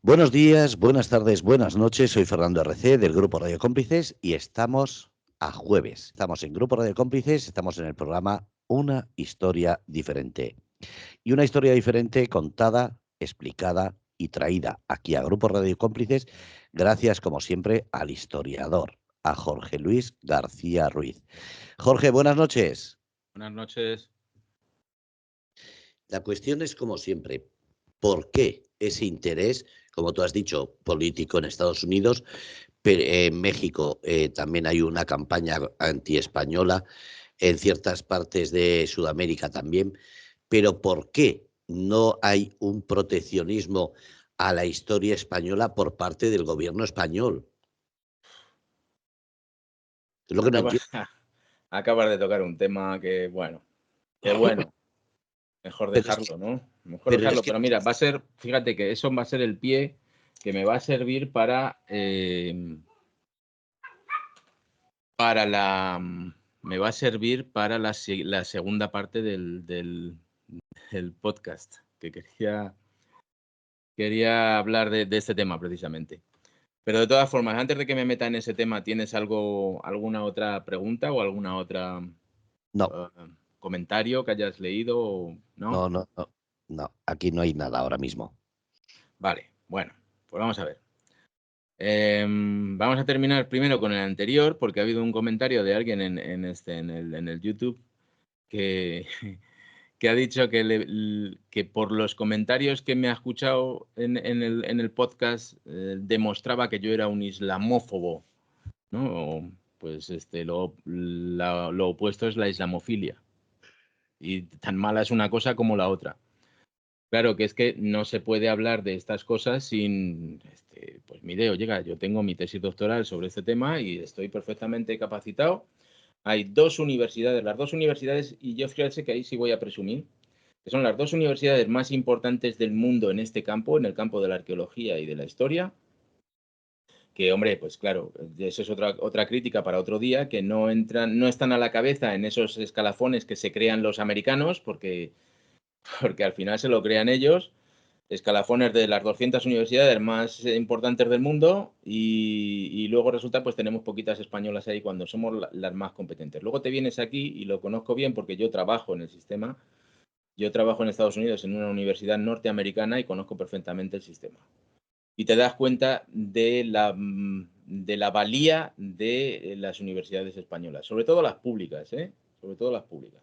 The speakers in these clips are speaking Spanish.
Buenos días, buenas tardes, buenas noches. Soy Fernando RC del Grupo Radio Cómplices y estamos a jueves. Estamos en Grupo Radio Cómplices, estamos en el programa Una historia diferente. Y una historia diferente contada, explicada y traída aquí a Grupo Radio Cómplices gracias, como siempre, al historiador, a Jorge Luis García Ruiz. Jorge, buenas noches. Buenas noches. La cuestión es, como siempre, ¿por qué ese interés, como tú has dicho, político en Estados Unidos, pero en México también hay una campaña antiespañola, en ciertas partes de Sudamérica también, pero ¿por qué no hay un proteccionismo a la historia española por parte del gobierno español? Es lo que no entiendo. Acabas de tocar un tema que, bueno, mejor Pero es que, dejarlo, ¿no? Mejor pero es dejarlo, que pero mira, va a ser, fíjate que eso va a ser el pie que me va a servir para me va a servir para la segunda parte del podcast, que quería hablar de este tema precisamente. Pero de todas formas, antes de que me meta en ese tema, ¿tienes alguna otra pregunta o alguna otra no, comentario que hayas leído? ¿No? no, aquí no hay nada ahora mismo. Vale, bueno, pues vamos a ver. Vamos a terminar primero con el anterior, porque ha habido un comentario de alguien en el YouTube que, que ha dicho que por los comentarios que me ha escuchado en el podcast demostraba que yo era un islamófobo, ¿no? Pues lo opuesto es la islamofilia. Y tan mala es una cosa como la otra. Claro, que es que no se puede hablar de estas cosas sin, pues mire, oiga, yo tengo mi tesis doctoral sobre este tema y estoy perfectamente capacitado. Hay dos universidades, las dos universidades, y yo fíjate que ahí sí voy a presumir, que son las dos universidades más importantes del mundo en este campo, en el campo de la arqueología y de la historia, que, hombre, pues claro, eso es otra crítica para otro día, que no están a la cabeza en esos escalafones que se crean los americanos, porque al final se lo crean ellos, escalafones de las 200 universidades más importantes del mundo y luego resulta pues tenemos poquitas españolas ahí cuando somos las más competentes. Luego te vienes aquí y lo conozco bien porque yo trabajo en el sistema, yo trabajo en Estados Unidos en una universidad norteamericana y conozco perfectamente el sistema. Y te das cuenta de la valía de las universidades españolas, sobre todo las públicas, sobre todo las públicas,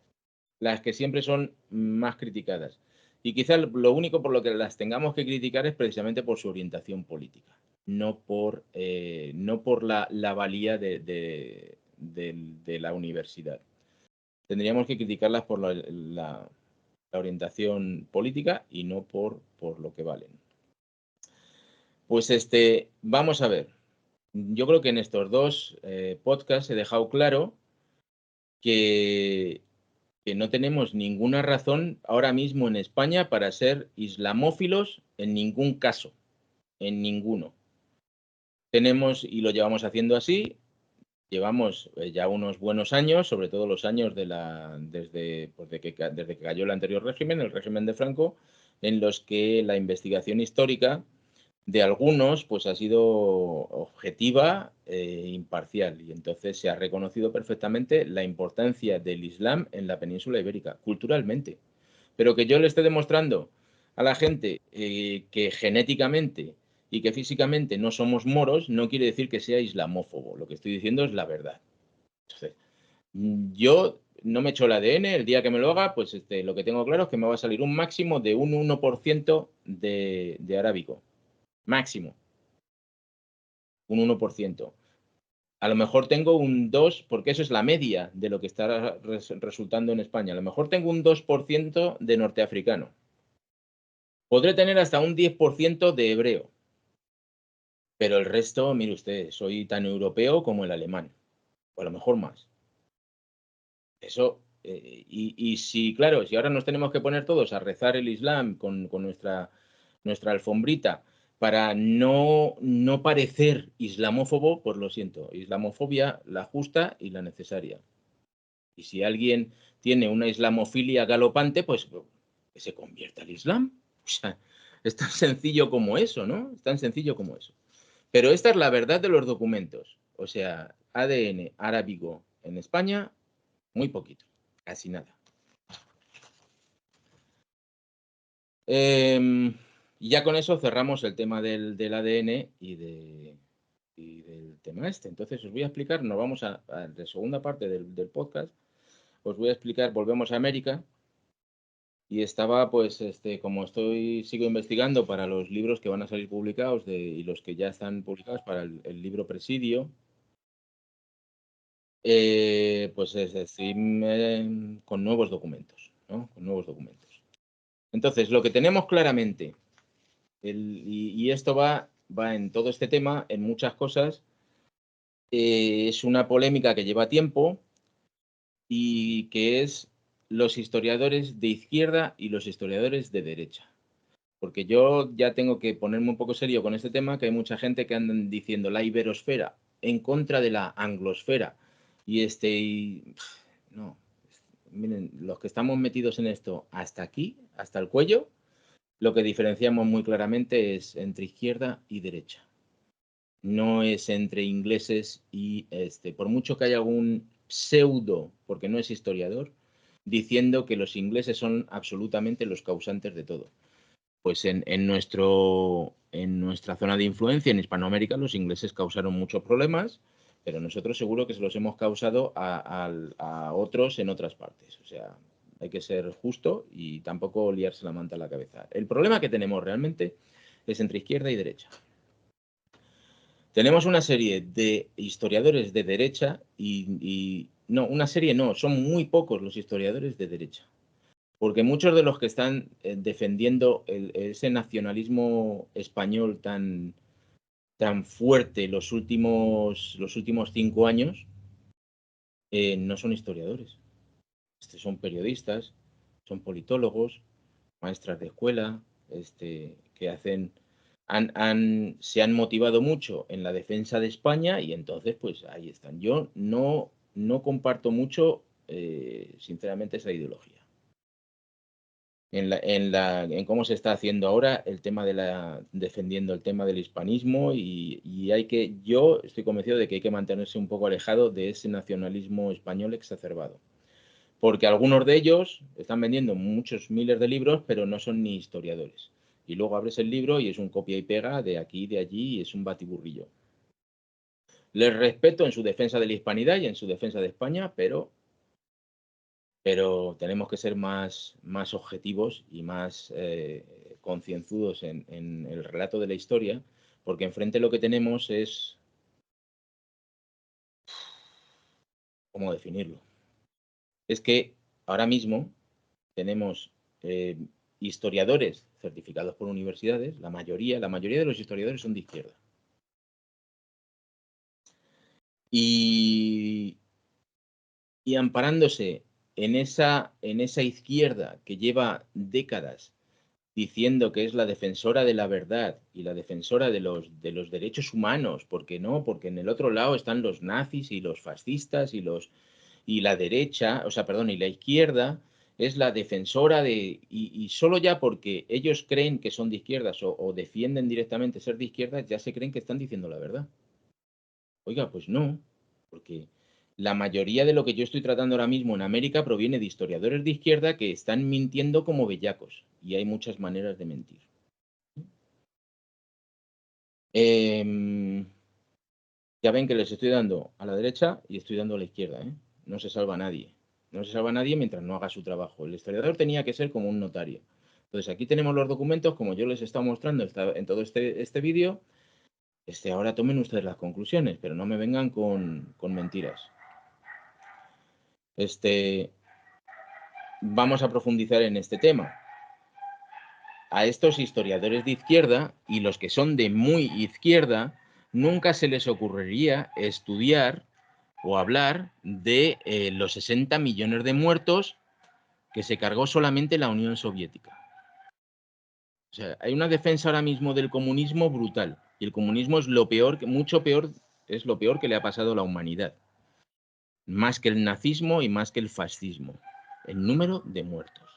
las que siempre son más criticadas. Y quizá lo único por lo que las tengamos que criticar es precisamente por su orientación política, no por la valía de la universidad. Tendríamos que criticarlas por la orientación política y no por lo que valen. Pues vamos a ver. Yo creo que en estos dos podcasts he dejado claro que no tenemos ninguna razón ahora mismo en España para ser islamófilos en ningún caso, en ninguno. Tenemos, y lo llevamos haciendo así, llevamos ya unos buenos años, sobre todo los años desde que cayó el anterior régimen, el régimen de Franco, en los que la investigación histórica de algunos pues ha sido objetiva e imparcial, y entonces se ha reconocido perfectamente la importancia del Islam en la península ibérica, culturalmente. Pero que yo le esté demostrando a la gente que genéticamente y que físicamente no somos moros, no quiere decir que sea islamófobo. Lo que estoy diciendo es la verdad. Entonces, yo no me echo el ADN, el día que me lo haga, pues lo que tengo claro es que me va a salir un máximo de un 1% de arábico. Máximo. Un 1%. A lo mejor tengo un 2%, porque eso es la media de lo que está resultando en España. A lo mejor tengo un 2% de norteafricano. Podré tener hasta un 10% de hebreo. Pero el resto, mire usted, soy tan europeo como el alemán. O a lo mejor más. Eso, y si, claro, si ahora nos tenemos que poner todos a rezar el Islam con nuestra alfombrita para no parecer islamófobo, pues lo siento, islamofobia la justa y la necesaria. Y si alguien tiene una islamofilia galopante, pues que se convierta al Islam. O sea, Es tan sencillo como eso, ¿no? Es tan sencillo como eso. Pero esta es la verdad de los documentos. O sea, ADN arábigo en España, muy poquito, casi nada. Y ya con eso cerramos el tema del ADN y del tema este. Entonces os voy a explicar, nos vamos a la segunda parte del podcast, os voy a explicar, volvemos a América, y estaba, pues, como sigo investigando para los libros que van a salir publicados y los que ya están publicados para el libro Presidio, pues estoy con nuevos documentos, ¿no? Con nuevos documentos. Entonces, lo que tenemos claramente, y esto va en todo este tema, en muchas cosas, es una polémica que lleva tiempo y que es los historiadores de izquierda y los historiadores de derecha. Porque yo ya tengo que ponerme un poco serio con este tema, que hay mucha gente que andan diciendo la iberosfera en contra de la anglosfera. No, miren, los que estamos metidos en esto hasta aquí, hasta el cuello, lo que diferenciamos muy claramente es entre izquierda y derecha. No es entre ingleses y por mucho que haya algún pseudo, porque no es historiador, diciendo que los ingleses son absolutamente los causantes de todo. Pues en nuestra zona de influencia, en Hispanoamérica, los ingleses causaron muchos problemas, pero nosotros seguro que se los hemos causado a otros en otras partes. O sea, hay que ser justo y tampoco liarse la manta a la cabeza. El problema que tenemos realmente es entre izquierda y derecha. Tenemos una serie de historiadores de derecha no, una serie no, son muy pocos los historiadores de derecha. Porque muchos de los que están defendiendo ese nacionalismo español tan fuerte los últimos 5 años no son historiadores. Son periodistas, son politólogos, maestras de escuela, que se han motivado mucho en la defensa de España y entonces pues ahí están. Yo no comparto mucho, sinceramente, esa ideología. En cómo se está haciendo ahora el tema defendiendo el tema del hispanismo y yo estoy convencido de que hay que mantenerse un poco alejado de ese nacionalismo español exacerbado. Porque algunos de ellos están vendiendo muchos miles de libros, pero no son ni historiadores. Y luego abres el libro y es un copia y pega de aquí y de allí y es un batiburrillo. Les respeto en su defensa de la hispanidad y en su defensa de España, pero tenemos que ser más objetivos y más concienzudos en el relato de la historia, porque enfrente lo que tenemos es, ¿cómo definirlo? Es que ahora mismo tenemos historiadores certificados por universidades, la mayoría de los historiadores son de izquierda. Y amparándose en esa izquierda que lleva décadas diciendo que es la defensora de la verdad y la defensora de los derechos humanos, porque en el otro lado están los nazis y los fascistas y la derecha, y la izquierda es la defensora y solo ya porque ellos creen que son de izquierdas o defienden directamente ser de izquierdas, ya se creen que están diciendo la verdad. Oiga, pues no, porque la mayoría de lo que yo estoy tratando ahora mismo en América proviene de historiadores de izquierda que están mintiendo como bellacos, y hay muchas maneras de mentir. Ya ven que les estoy dando a la derecha y estoy dando a la izquierda, ¿eh? No se salva nadie. No se salva nadie mientras no haga su trabajo. El historiador tenía que ser como un notario. Entonces aquí tenemos los documentos, como yo les he estado mostrando en todo este vídeo. Ahora tomen ustedes las conclusiones, pero no me vengan con mentiras. Vamos a profundizar en este tema. A estos historiadores de izquierda y los que son de muy izquierda, nunca se les ocurriría estudiar o hablar de los 60 millones de muertos que se cargó solamente la Unión Soviética. O sea, hay una defensa ahora mismo del comunismo brutal. Y el comunismo es lo peor, mucho peor, es lo peor que le ha pasado a la humanidad. Más que el nazismo y más que el fascismo. El número de muertos.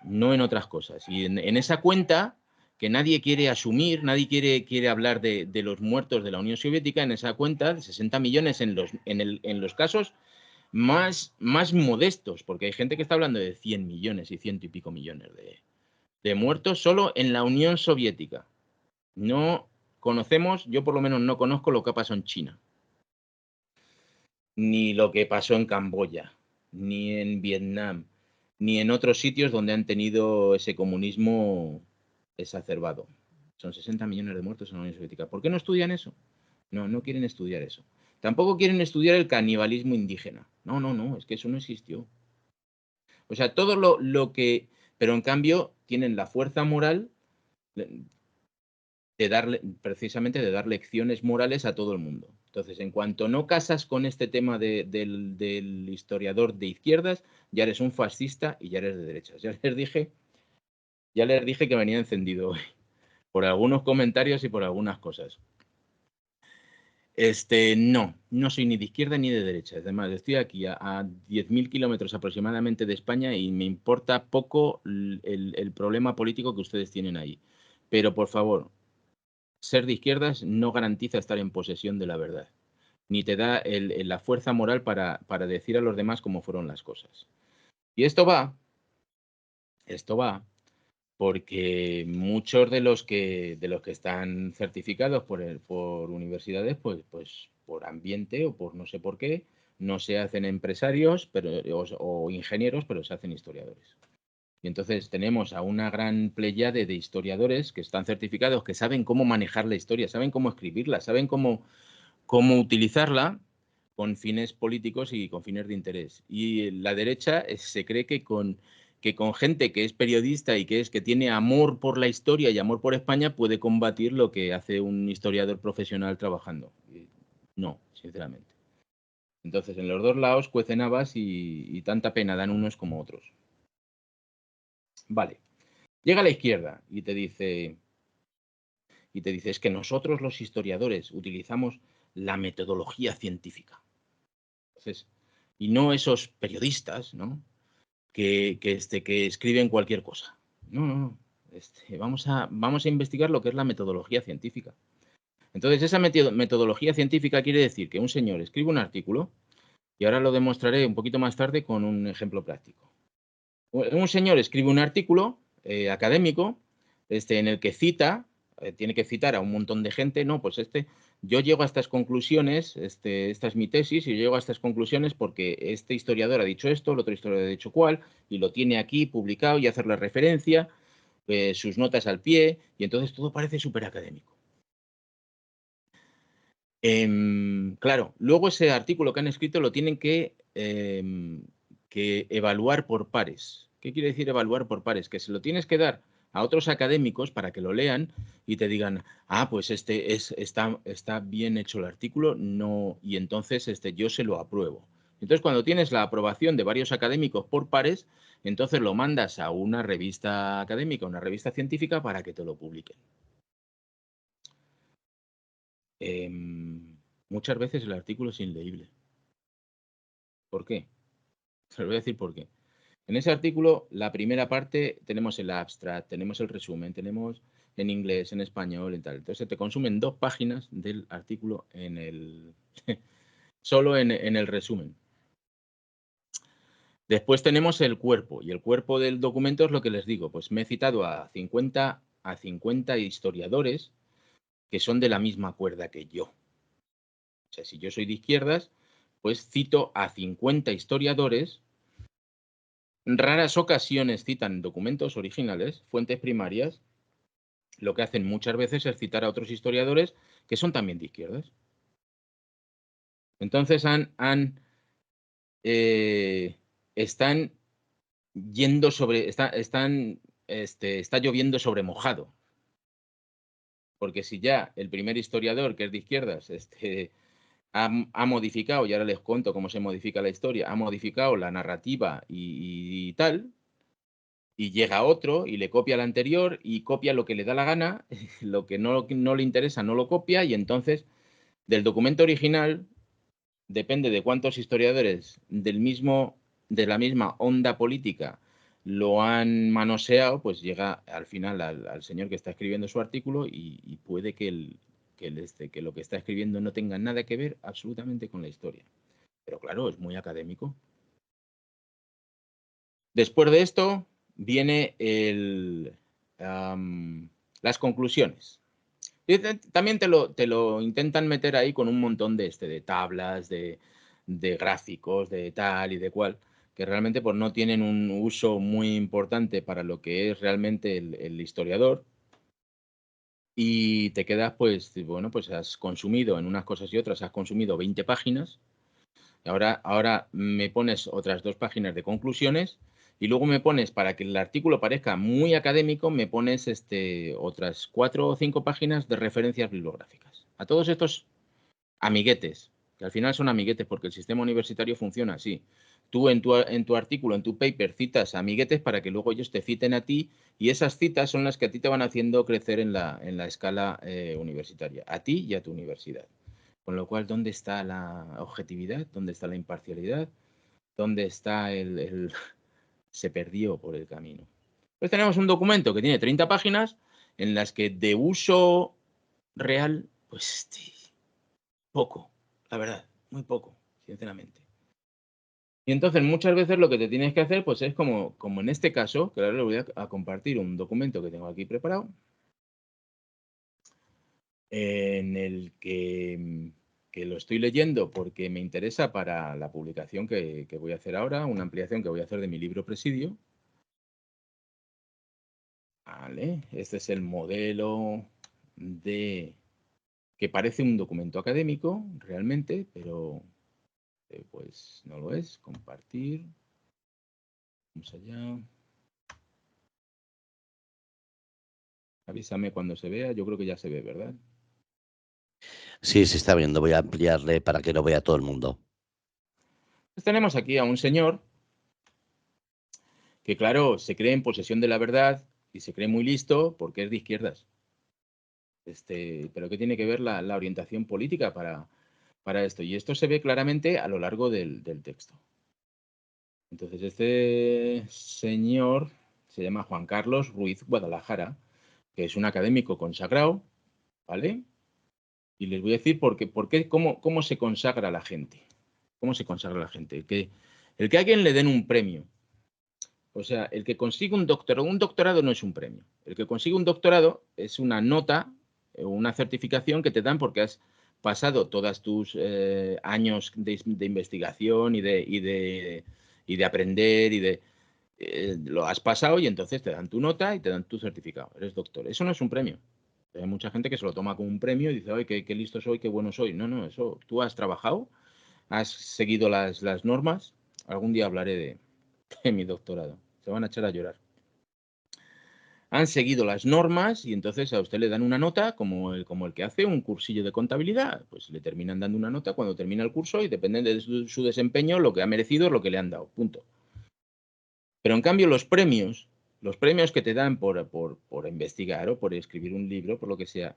no en otras cosas. Y en esa cuenta, que nadie quiere asumir, nadie quiere hablar de los muertos de la Unión Soviética, en esa cuenta de 60 millones en los casos más modestos, porque hay gente que está hablando de 100 millones y ciento y pico millones de muertos solo en la Unión Soviética. No conocemos, yo por lo menos no conozco lo que pasó en China, ni lo que pasó en Camboya, ni en Vietnam, ni en otros sitios donde han tenido ese comunismo exacerbado. Son 60 millones de muertos en la Unión Soviética. ¿Por qué no estudian eso? No quieren estudiar eso. Tampoco quieren estudiar el canibalismo indígena. No, es que eso no existió. O sea, todo lo que... Pero en cambio tienen la fuerza moral precisamente de dar lecciones morales a todo el mundo. Entonces, en cuanto no casas con este tema del historiador de izquierdas, ya eres un fascista y ya eres de derechas. Ya les dije que venía encendido hoy, por algunos comentarios y por algunas cosas. No soy ni de izquierda ni de derecha. Además, estoy aquí a 10.000 kilómetros aproximadamente de España y me importa poco el problema político que ustedes tienen ahí. Pero, por favor, ser de izquierdas no garantiza estar en posesión de la verdad, ni te da la fuerza moral para decir a los demás cómo fueron las cosas. Y esto va porque muchos de los que están certificados por universidades, pues por ambiente o por no sé por qué, no se hacen empresarios o ingenieros, pero se hacen historiadores. Y entonces tenemos a una gran pléyade de historiadores que están certificados, que saben cómo manejar la historia, saben cómo escribirla, saben cómo utilizarla con fines políticos y con fines de interés. Y la derecha se cree que con gente que es periodista y que tiene amor por la historia y amor por España puede combatir lo que hace un historiador profesional trabajando. No, sinceramente. Entonces, en los dos lados cuecen habas y tanta pena dan unos como otros. Vale. Llega a la izquierda y te dice, es que nosotros los historiadores utilizamos la metodología científica. Entonces, y no esos periodistas, ¿no? que escriben cualquier cosa. No. Vamos a investigar lo que es la metodología científica. Entonces, esa metodología científica quiere decir que un señor escribe un artículo, y ahora lo demostraré un poquito más tarde con un ejemplo práctico. Un señor escribe un artículo académico en el que cita, tiene que citar a un montón de gente, no, pues yo llego a estas conclusiones, esta es mi tesis, y yo llego a estas conclusiones porque este historiador ha dicho esto, el otro historiador ha dicho cuál, y lo tiene aquí publicado y hacerle referencia, sus notas al pie, y entonces todo parece súper académico. Claro, luego ese artículo que han escrito lo tienen que evaluar por pares. ¿Qué quiere decir evaluar por pares? Que se lo tienes que dar a otros académicos para que lo lean y te digan, pues está bien hecho el artículo, no, y entonces yo se lo apruebo. Entonces, cuando tienes la aprobación de varios académicos por pares, entonces lo mandas a una revista académica, una revista científica, para que te lo publiquen. Muchas veces el artículo es inleíble. ¿Por qué? Se lo voy a decir por qué. En ese artículo, la primera parte, tenemos el abstract, tenemos el resumen, tenemos en inglés, en español y tal. Entonces te consumen 2 páginas del artículo solo en el resumen. Después tenemos el cuerpo, y el cuerpo del documento es lo que les digo. Pues me he citado a 50 historiadores que son de la misma cuerda que yo. O sea, si yo soy de izquierdas, pues cito a 50 historiadores. Raras ocasiones citan documentos originales, fuentes primarias. Lo que hacen muchas veces es citar a otros historiadores que son también de izquierdas. Entonces están yendo sobre, está lloviendo sobre mojado. Porque si ya el primer historiador, que es de izquierdas, ha modificado, y ahora les cuento cómo se modifica la historia, ha modificado la narrativa y tal, y llega otro y le copia la anterior y copia lo que le da la gana, lo que no le interesa no lo copia, y entonces del documento original depende de cuántos historiadores de la misma onda política lo han manoseado, pues llega al final al señor que está escribiendo su artículo y puede que lo que está escribiendo no tenga nada que ver absolutamente con la historia. Pero claro, es muy académico. Después de esto viene las conclusiones. También te lo intentan meter ahí con un montón de tablas, de gráficos, de tal y de cual, que realmente pues, no tienen un uso muy importante para lo que es realmente el historiador. Y te quedas, pues, bueno, pues has consumido en unas cosas y otras, has consumido 20 páginas. Y ahora me pones otras 2 páginas de conclusiones y luego me pones, para que el artículo parezca muy académico, me pones otras 4 o 5 páginas de referencias bibliográficas. A todos estos amiguetes, que al final son amiguetes porque el sistema universitario funciona así. Tú en tu artículo, en tu paper, citas a amiguetes para que luego ellos te citen a ti y esas citas son las que a ti te van haciendo crecer en la escala universitaria, a ti y a tu universidad. Con lo cual, ¿dónde está la objetividad? ¿Dónde está la imparcialidad? ¿Dónde está se perdió por el camino? Pues tenemos un documento que tiene 30 páginas en las que de uso real, pues poco, la verdad, muy poco, sinceramente. Y entonces muchas veces lo que te tienes que hacer, pues es como en este caso, que ahora le voy a compartir un documento que tengo aquí preparado, en el que lo estoy leyendo porque me interesa para la publicación que voy a hacer ahora, una ampliación que voy a hacer de mi libro Presidio. Vale, este es el modelo que parece un documento académico realmente, pero pues no lo es. Compartir. Vamos allá. Avísame cuando se vea. Yo creo que ya se ve, ¿verdad? Sí, se está viendo. Voy a ampliarle para que lo vea todo el mundo. Pues tenemos aquí a un señor que, claro, se cree en posesión de la verdad y se cree muy listo porque es de izquierdas. Pero ¿qué tiene que ver la orientación política para esto? Y esto se ve claramente a lo largo del texto. Entonces, este señor se llama Juan Carlos Ruiz Guadalajara, que es un académico consagrado, ¿vale? Y les voy a decir cómo se consagra la gente. ¿Cómo se consagra la gente? El que a alguien le den un premio. O sea, el que consigue un doctorado no es un premio. El que consigue un doctorado es una nota, una certificación que te dan porque has pasado todos tus años de investigación y de aprender lo has pasado y entonces te dan tu nota y te dan tu certificado. Eres doctor. Eso no es un premio. Hay mucha gente que se lo toma como un premio y dice, ¡ay, qué listo soy, qué bueno soy! No, no, eso tú has trabajado, has seguido las normas. Algún día hablaré de mi doctorado. Se van a echar a llorar. Han seguido las normas y entonces a usted le dan una nota como el que hace un cursillo de contabilidad. Pues le terminan dando una nota cuando termina el curso y depende de su desempeño, lo que ha merecido es lo que le han dado. Punto. Pero en cambio los premios que te dan por investigar o por escribir un libro, por lo que sea,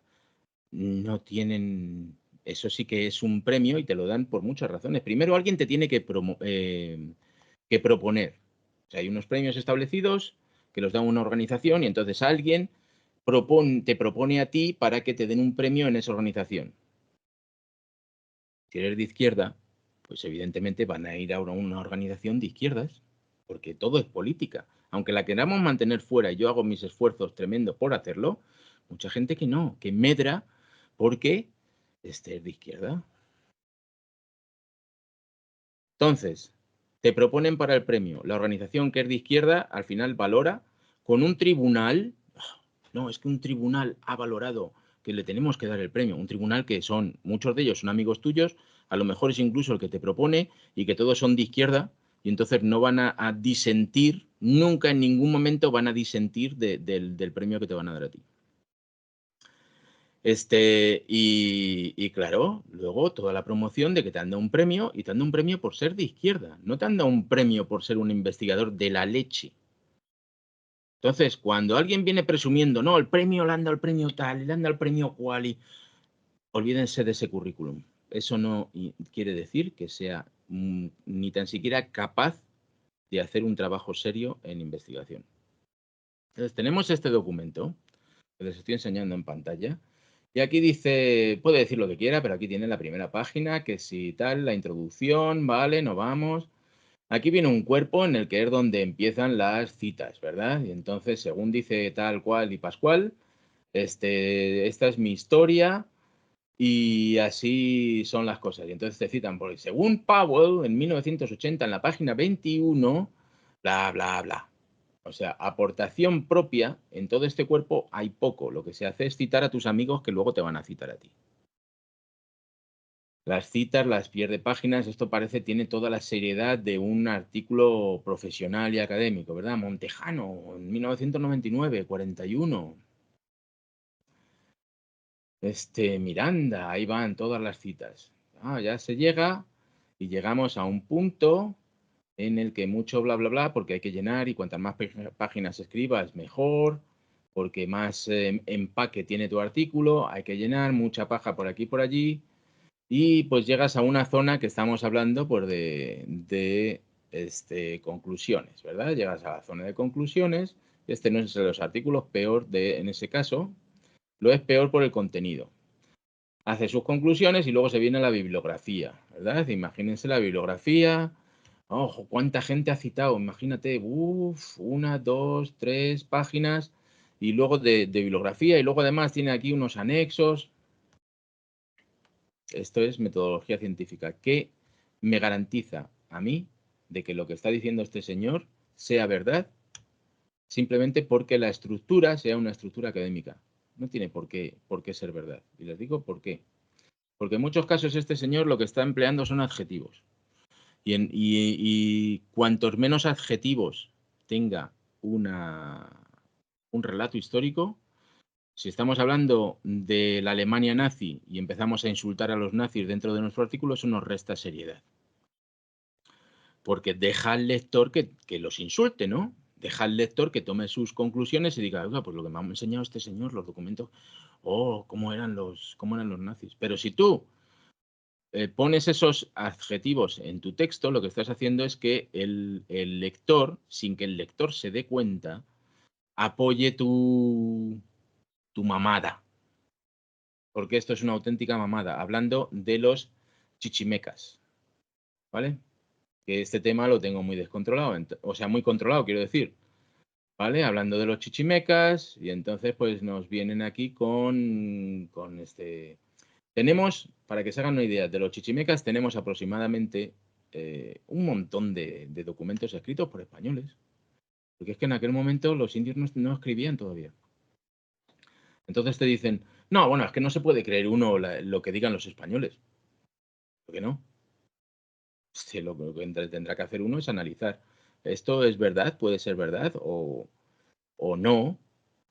no tienen... Eso sí que es un premio y te lo dan por muchas razones. Primero, alguien te tiene que proponer. O sea, hay unos premios establecidos que los da una organización y entonces alguien te propone a ti para que te den un premio en esa organización. Si eres de izquierda, pues evidentemente van a ir a una organización de izquierdas, porque todo es política. Aunque la queramos mantener fuera y yo hago mis esfuerzos tremendos por hacerlo, mucha gente que no, que medra porque es de izquierda. Entonces, te proponen para el premio. La organización que es de izquierda al final valora con un tribunal. No, es que un tribunal ha valorado que le tenemos que dar el premio. Un tribunal que son, muchos de ellos son amigos tuyos, a lo mejor es incluso el que te propone y que todos son de izquierda y entonces no van a disentir, nunca en ningún momento van a disentir del premio que te van a dar a ti. Y claro, luego toda la promoción de que te han dado un premio y te han dado un premio por ser de izquierda, no te han dado un premio por ser un investigador de la leche. Entonces, cuando alguien viene presumiendo, no, el premio le han dado el premio tal, le han dado el premio cual, y olvídense de ese currículum. Eso no quiere decir que sea ni tan siquiera capaz de hacer un trabajo serio en investigación. Entonces, tenemos este documento que les estoy enseñando en pantalla. Y aquí dice, puede decir lo que quiera, pero aquí tiene la primera página, que si tal, la introducción, vale, no vamos. Aquí viene un cuerpo en el que es donde empiezan las citas, ¿verdad? Y entonces, según dice tal cual y pascual, esta es mi historia y así son las cosas. Y entonces te citan, porque según Powell, en 1980, en la página 21, bla, bla, bla. O sea, aportación propia, en todo este cuerpo hay poco. Lo que se hace es citar a tus amigos que luego te van a citar a ti. Las citas, las pierde páginas, esto parece, tiene toda la seriedad de un artículo profesional y académico, ¿verdad? Montejano, en 1999, 41. Miranda, ahí van todas las citas. Ya se llega y llegamos a un punto en el que mucho bla, bla, bla, porque hay que llenar y cuantas más páginas escribas, mejor, porque más empaque tiene tu artículo, hay que llenar, mucha paja por aquí y por allí, y pues llegas a una zona que estamos hablando pues, de conclusiones, ¿verdad? Llegas a la zona de conclusiones, este no es de los artículos, peor en ese caso, lo es peor por el contenido. Hace sus conclusiones y luego se viene la bibliografía, ¿verdad? Imagínense la bibliografía. Ojo, ¿cuánta gente ha citado? Imagínate, 1, 2, 3 páginas y luego de bibliografía y luego además tiene aquí unos anexos. Esto es metodología científica que me garantiza a mí de que lo que está diciendo este señor sea verdad simplemente porque la estructura sea una estructura académica. No tiene por qué ser verdad. Y les digo por qué. Porque en muchos casos este señor lo que está empleando son adjetivos. Y cuantos menos adjetivos tenga un relato histórico, si estamos hablando de la Alemania nazi y empezamos a insultar a los nazis dentro de nuestro artículo, eso nos resta seriedad. Porque deja al lector que los insulte, ¿no? Deja al lector que tome sus conclusiones y diga, oiga, pues lo que me ha enseñado este señor, los documentos, cómo eran los nazis. Pero si tú pones esos adjetivos en tu texto, lo que estás haciendo es que el lector, sin que el lector se dé cuenta, apoye tu mamada. Porque esto es una auténtica mamada. Hablando de los chichimecas. ¿Vale? Que este tema lo tengo muy descontrolado. O sea, muy controlado, quiero decir. ¿Vale? Hablando de los chichimecas. Y entonces, pues nos vienen aquí con Tenemos, para que se hagan una idea, de los chichimecas tenemos aproximadamente un montón de documentos escritos por españoles. Porque es que en aquel momento los indios no escribían todavía. Entonces te dicen, no, bueno, es que no se puede creer uno lo que digan los españoles. ¿Por qué no? Sí, lo que tendrá que hacer uno es analizar. ¿Esto es verdad? ¿Puede ser verdad? ¿O no?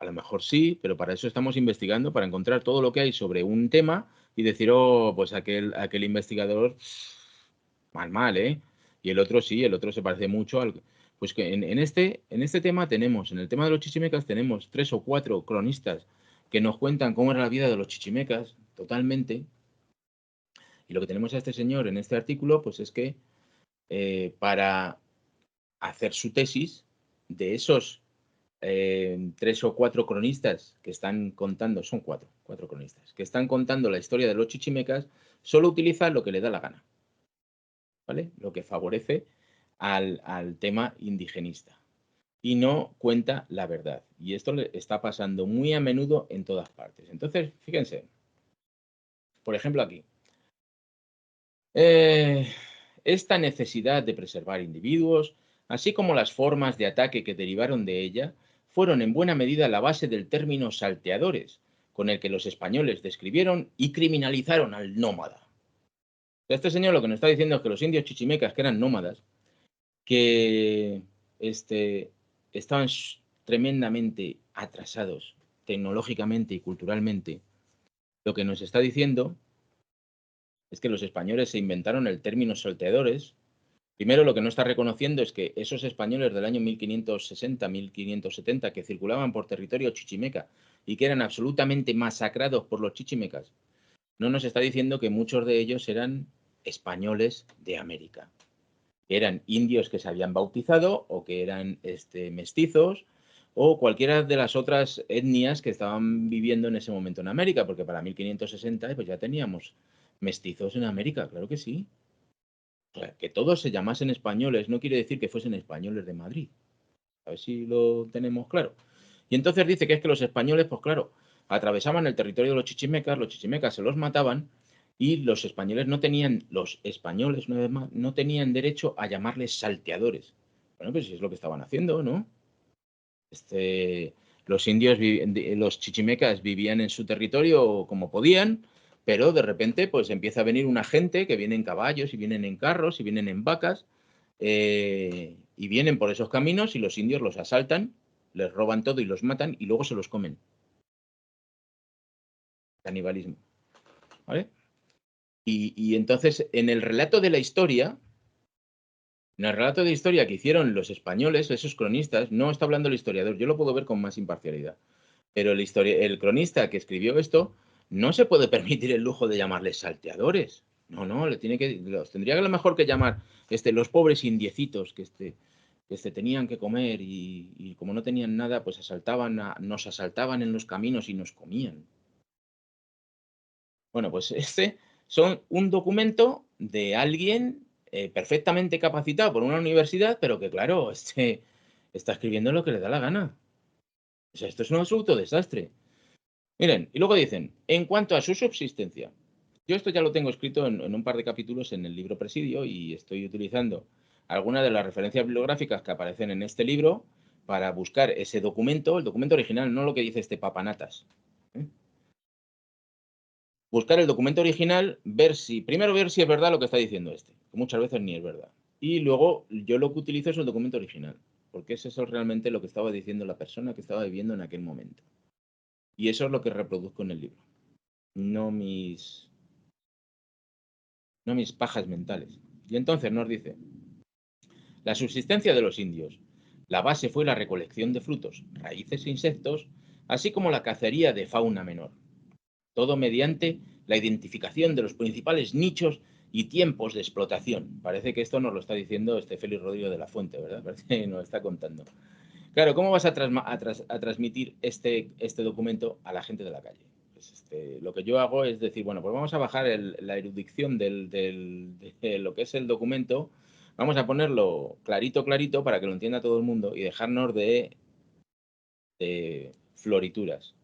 A lo mejor sí, pero para eso estamos investigando, para encontrar todo lo que hay sobre un tema y decir, pues aquel investigador, mal, ¿eh? Y el otro sí, el otro se parece mucho al... Pues que en este tema tenemos, en el tema de los chichimecas, tenemos 3 o 4 cronistas que nos cuentan cómo era la vida de los chichimecas, totalmente. Y lo que tenemos a este señor en este artículo, pues es que para hacer su tesis, de esos 3 o 4 cronistas que están contando, son 4 cronistas, que están contando la historia de los chichimecas, solo utiliza lo que le da la gana, ¿vale? Lo que favorece al tema indigenista. Y no cuenta la verdad. Y esto le está pasando muy a menudo en todas partes. Entonces, fíjense, por ejemplo aquí, esta necesidad de preservar individuos, así como las formas de ataque que derivaron de ella, fueron en buena medida la base del término salteadores, con el que los españoles describieron y criminalizaron al nómada. Este señor lo que nos está diciendo es que los indios chichimecas, que eran nómadas, que estaban tremendamente atrasados tecnológicamente y culturalmente, lo que nos está diciendo es que los españoles se inventaron el término salteadores. Primero, lo que no está reconociendo es que esos españoles del año 1560, 1570, que circulaban por territorio chichimeca y que eran absolutamente masacrados por los chichimecas, no nos está diciendo que muchos de ellos eran españoles de América. Eran indios que se habían bautizado o que eran mestizos o cualquiera de las otras etnias que estaban viviendo en ese momento en América, porque para 1560 pues ya teníamos mestizos en América, claro que sí. O sea, que todos se llamasen españoles no quiere decir que fuesen españoles de Madrid. A ver si lo tenemos claro. Y entonces dice que es que los españoles, pues claro, atravesaban el territorio de los chichimecas se los mataban y los españoles no tenían, los españoles una vez más, no tenían derecho a llamarles salteadores. Bueno, pues si es lo que estaban haciendo, ¿no? Los indios, los chichimecas vivían en su territorio como podían, pero de repente pues empieza a venir una gente que viene en caballos y vienen en carros y vienen en vacas y vienen por esos caminos y los indios los asaltan, les roban todo y los matan y luego se los comen. Canibalismo. ¿Vale? Y entonces en el relato de la historia, en el relato de historia que hicieron los españoles, esos cronistas, no está hablando el historiador, yo lo puedo ver con más imparcialidad. Pero el cronista que escribió esto no se puede permitir el lujo de llamarles salteadores. No, no, los tendría a lo mejor que llamar los pobres indiecitos que tenían que comer y como no tenían nada, pues nos asaltaban en los caminos y nos comían. Bueno, pues son un documento de alguien perfectamente capacitado por una universidad, pero que claro, está escribiendo lo que le da la gana. O sea, esto es un absoluto desastre. Miren, y luego dicen, en cuanto a su subsistencia, yo esto ya lo tengo escrito en un par de capítulos en el libro Presidio y estoy utilizando algunas de las referencias bibliográficas que aparecen en este libro para buscar ese documento, el documento original, no lo que dice este papanatas. ¿eh? Buscar el documento original, primero ver si es verdad lo que está diciendo que muchas veces ni es verdad. Y luego yo lo que utilizo es el documento original, porque es eso realmente lo que estaba diciendo la persona que estaba viviendo en aquel momento. Y eso es lo que reproduzco en el libro. No mis pajas mentales. Y entonces nos dice, la subsistencia de los indios. La base fue la recolección de frutos, raíces e insectos, así como la cacería de fauna menor. Todo mediante la identificación de los principales nichos y tiempos de explotación. Parece que esto nos lo está diciendo Félix Rodrigo de la Fuente, ¿verdad? Parece que nos lo está contando. Claro, ¿cómo vas a transmitir este documento a la gente de la calle? Pues lo que yo hago es decir, bueno, pues vamos a bajar la erudición de lo que es el documento, vamos a ponerlo clarito, clarito, para que lo entienda todo el mundo y dejarnos de florituras.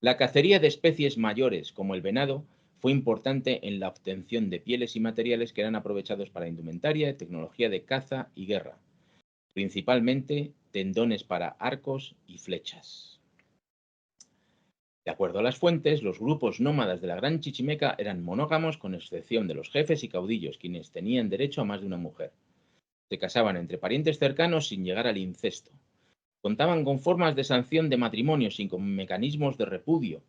La cacería de especies mayores, como el venado, fue importante en la obtención de pieles y materiales que eran aprovechados para indumentaria, tecnología de caza y guerra, principalmente tendones para arcos y flechas. De acuerdo a las fuentes, los grupos nómadas de la Gran Chichimeca eran monógamos con excepción de los jefes y caudillos, quienes tenían derecho a más de una mujer. Se casaban entre parientes cercanos sin llegar al incesto. Contaban con formas de sanción de matrimonio sin con mecanismos de repudio.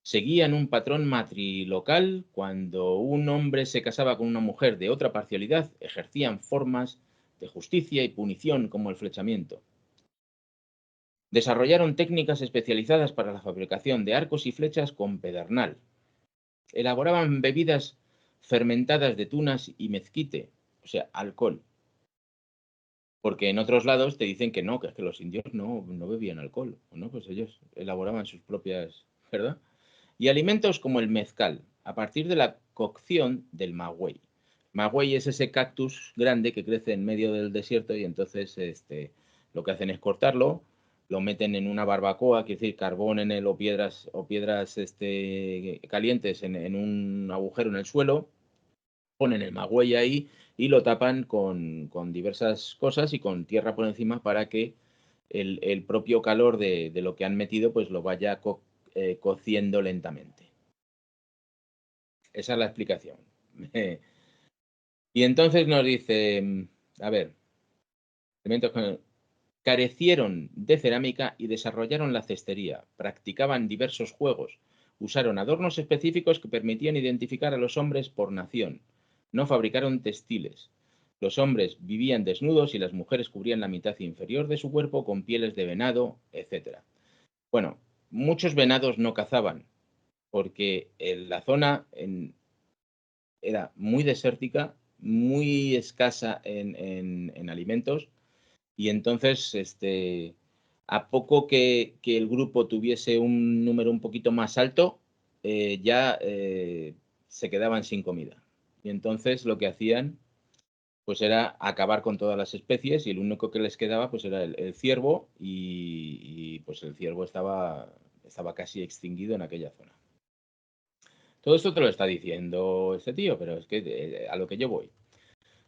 Seguían un patrón matrilocal. Cuando un hombre se casaba con una mujer de otra parcialidad, ejercían formas de justicia y punición como el flechamiento. Desarrollaron técnicas especializadas para la fabricación de arcos y flechas con pedernal. Elaboraban bebidas fermentadas de tunas y mezquite, o sea, alcohol. Porque en otros lados te dicen que no, que es que los indios no bebían alcohol. Bueno, pues ellos elaboraban sus propias, ¿verdad? Y alimentos como el mezcal, a partir de la cocción del maguey. Maguey es ese cactus grande que crece en medio del desierto y entonces lo que hacen es cortarlo, lo meten en una barbacoa, quiere decir carbón en él o piedras calientes en un agujero en el suelo, ponen el maguey ahí y lo tapan con diversas cosas y con tierra por encima para que el propio calor de lo que han metido pues lo vaya cociendo lentamente. Esa es la explicación. Y entonces nos dice, a ver, carecieron de cerámica y desarrollaron la cestería, practicaban diversos juegos, usaron adornos específicos que permitían identificar a los hombres por nación, no fabricaron textiles. Los hombres vivían desnudos y las mujeres cubrían la mitad inferior de su cuerpo con pieles de venado, etc. Bueno, muchos venados no cazaban, porque en la zona era muy desértica, muy escasa en alimentos, y entonces a poco que el grupo tuviese un número un poquito más alto, ya se quedaban sin comida. Y entonces lo que hacían pues era acabar con todas las especies, y el único que les quedaba pues era el ciervo, y pues el ciervo estaba casi extinguido en aquella zona. Todo esto te lo está diciendo este tío, pero es que a lo que yo voy.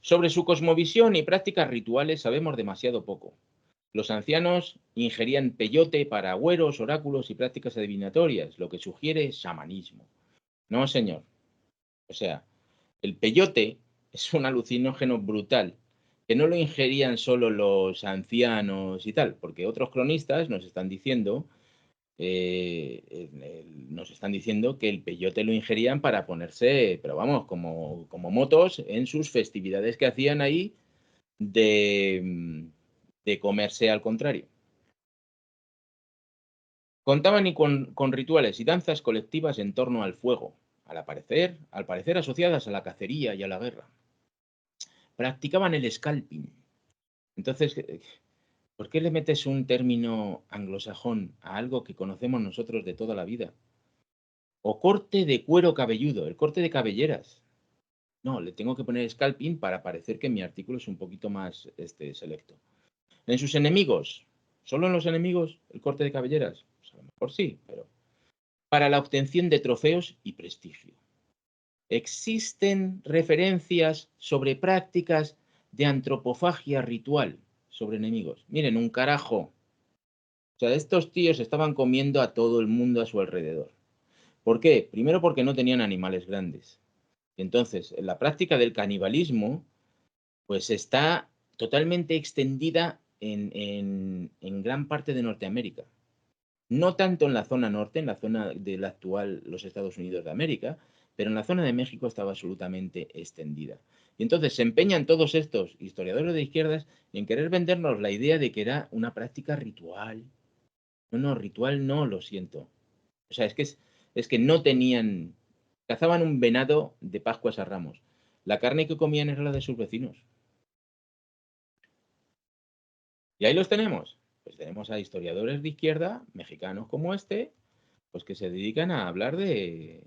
Sobre su cosmovisión y prácticas rituales sabemos demasiado poco. Los ancianos ingerían peyote para agüeros, oráculos y prácticas adivinatorias, lo que sugiere shamanismo. No, señor. O sea, el peyote es un alucinógeno brutal, que no lo ingerían solo los ancianos y tal, porque otros cronistas nos están diciendo que el peyote lo ingerían para ponerse, pero vamos, como motos en sus festividades que hacían ahí de comerse al contrario. Contaban con rituales y danzas colectivas en torno al fuego, al parecer asociadas a la cacería y a la guerra. Practicaban el scalping. Entonces, ¿por qué le metes un término anglosajón a algo que conocemos nosotros de toda la vida? O corte de cuero cabelludo, el corte de cabelleras. No, le tengo que poner scalping para parecer que mi artículo es un poquito más selecto. En sus enemigos, solo en los enemigos, el corte de cabelleras. Pues a lo mejor sí, pero para la obtención de trofeos y prestigio. Existen referencias sobre prácticas de antropofagia ritual sobre enemigos. Miren, un carajo. O sea, estos tíos estaban comiendo a todo el mundo a su alrededor. ¿Por qué? Primero porque no tenían animales grandes. Y entonces, la práctica del canibalismo, pues está totalmente extendida en gran parte de Norteamérica. No tanto en la zona norte, en la zona del actual los Estados Unidos de América, pero en la zona de México estaba absolutamente extendida. Y entonces se empeñan todos estos historiadores de izquierdas en querer vendernos la idea de que era una práctica ritual. No, no, ritual no, lo siento. O sea, es que no tenían... Cazaban un venado de Pascuas a Ramos. La carne que comían era la de sus vecinos. Y ahí los tenemos. Pues tenemos a historiadores de izquierda, mexicanos como este, pues que se dedican a hablar de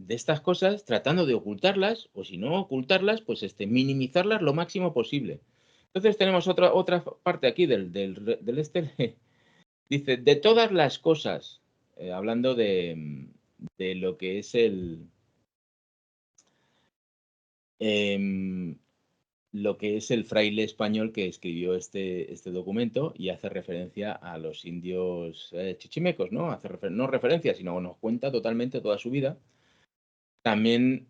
estas cosas, tratando de ocultarlas, o si no ocultarlas, pues minimizarlas lo máximo posible. Entonces tenemos otra parte aquí del dice, de todas las cosas, hablando de lo que es em, lo que es el fraile español que escribió este documento, y hace referencia a los indios chichimecos, ¿no? No referencia, sino nos cuenta totalmente toda su vida. También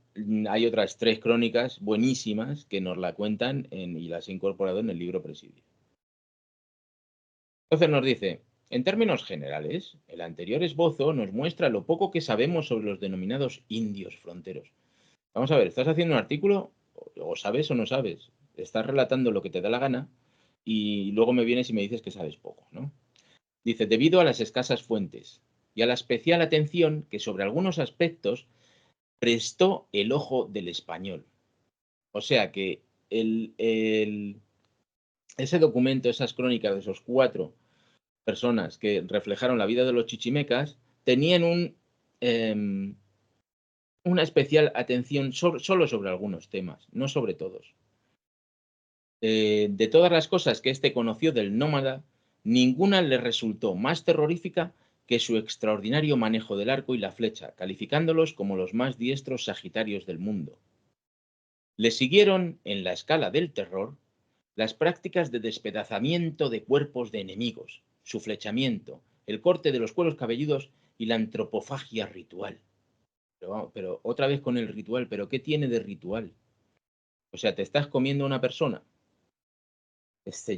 hay otras 3 crónicas buenísimas que nos la cuentan y las he incorporado en el libro Presidio. Entonces nos dice, en términos generales, el anterior esbozo nos muestra lo poco que sabemos sobre los denominados indios fronteros. Vamos a ver, ¿estás haciendo un artículo? O sabes o no sabes. Estás relatando lo que te da la gana y luego me vienes y me dices que sabes poco, ¿no? Dice, debido a las escasas fuentes y a la especial atención que sobre algunos aspectos prestó el ojo del español. O sea que ese documento, esas crónicas de esos 4 personas que reflejaron la vida de los chichimecas, tenían una especial atención solo sobre algunos temas, no sobre todos. De todas las cosas que éste conoció del nómada, ninguna le resultó más terrorífica que su extraordinario manejo del arco y la flecha, calificándolos como los más diestros sagitarios del mundo. Le siguieron, en la escala del terror, las prácticas de despedazamiento de cuerpos de enemigos, su flechamiento, el corte de los cueros cabelludos y la antropofagia ritual. Pero otra vez con el ritual, ¿pero qué tiene de ritual? O sea, te estás comiendo a una persona.